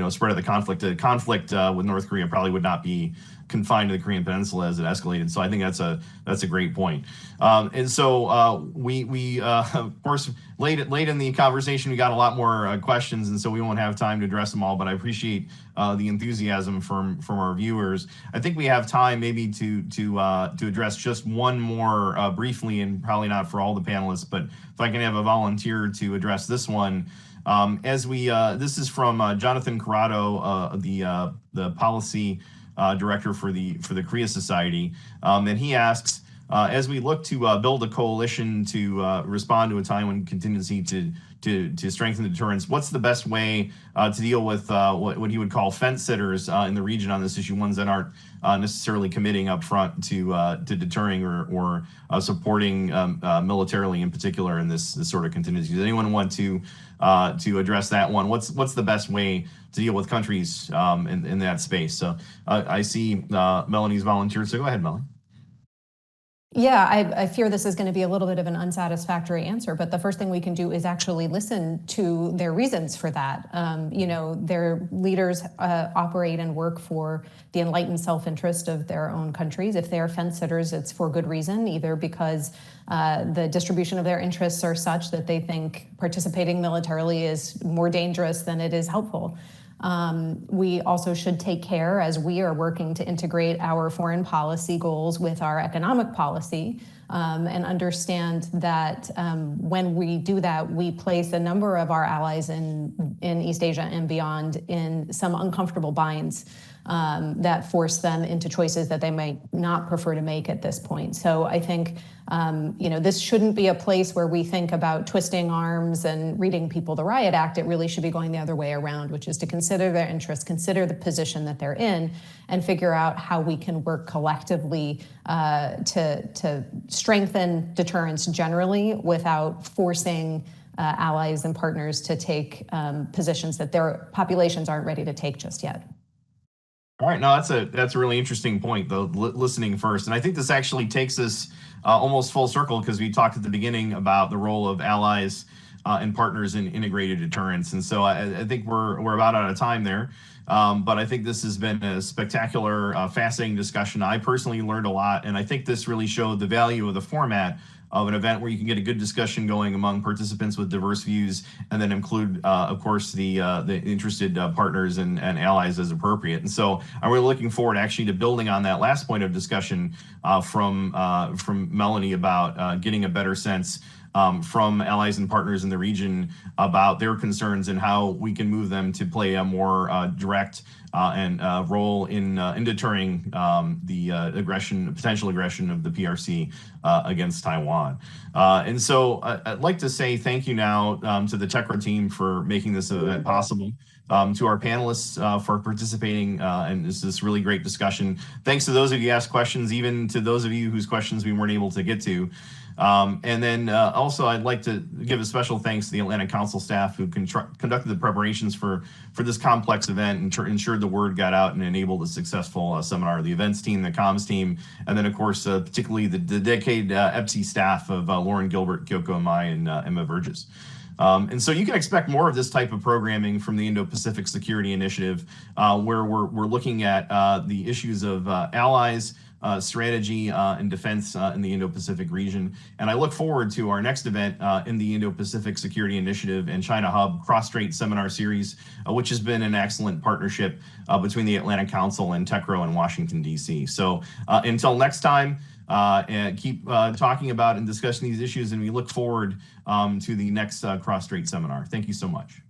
spread of the conflict. The conflict with North Korea probably would not be confined to the Korean Peninsula as it escalated. So I think that's a great point. And so we of course late in the conversation we got a lot more questions, and so we won't have time to address them all. But I appreciate the enthusiasm from our viewers. I think we have time maybe to address just one more briefly, and probably not for all the panelists, but if I can have a volunteer to address this one. This is from Jonathan Corrado, the policy director for the Korea Society, and he asks, as we look to build a coalition to respond to a Taiwan contingency to strengthen the deterrence, what's the best way to deal with what he would call fence sitters in the region on this issue, ones that aren't necessarily committing up front to deterring or supporting militarily in particular in this sort of contingency? Does anyone want to address that one? What's the best way to deal with countries in that space? So I see Melanie's volunteered, so go ahead, Melanie. Yeah, I fear this is going to be a little bit of an unsatisfactory answer, but the first thing we can do is actually listen to their reasons for that. Their leaders operate and work for the enlightened self-interest of their own countries. If they are fence sitters, it's for good reason, either because the distribution of their interests are such that they think participating militarily is more dangerous than it is helpful. We also should take care, as we are working to integrate our foreign policy goals with our economic policy, and understand that when we do that, we place a number of our allies in East Asia and beyond in some uncomfortable binds that force them into choices that they might not prefer to make at this point. So I think this shouldn't be a place where we think about twisting arms and reading people the Riot Act. It really should be going the other way around, which is to consider their interests, consider the position that they're in, and figure out how we can work collectively to strengthen deterrence generally without forcing allies and partners to take positions that their populations aren't ready to take just yet. All right, no, that's a really interesting point, though, listening first. And I think this actually takes us almost full circle, because we talked at the beginning about the role of allies and partners in integrated deterrence. And so I think we're about out of time there. But I think this has been a spectacular, fascinating discussion. I personally learned a lot, and I think this really showed the value of the format of an event where you can get a good discussion going among participants with diverse views, and then include, of course, the interested partners and allies as appropriate. And so I'm really looking forward actually to building on that last point of discussion from Melanie about getting a better sense from allies and partners in the region about their concerns and how we can move them to play a more direct and role in deterring the potential aggression of the PRC against Taiwan. And so I'd like to say thank you now to the TECRA team for making this event possible. To our panelists for participating in this really great discussion. Thanks to those of you who asked questions, even to those of you whose questions we weren't able to get to. And then also I'd like to give a special thanks to the Atlantic Council staff who conducted the preparations for this complex event and ensured the word got out and enabled a successful seminar. The events team, the comms team, and then of course, particularly the dedicated EPSI staff of Lauren Gilbert, Kyoko Amai, and Emma Burgess. And so you can expect more of this type of programming from the Indo-Pacific Security Initiative, where we're looking at the issues of allies, strategy, and defense in the Indo-Pacific region. And I look forward to our next event in the Indo-Pacific Security Initiative and China Hub Cross-Strait Seminar Series, which has been an excellent partnership between the Atlantic Council and TECRO in Washington, D.C. So until next time, and keep talking about and discussing these issues. And we look forward to the next Cross-Strait Seminar. Thank you so much.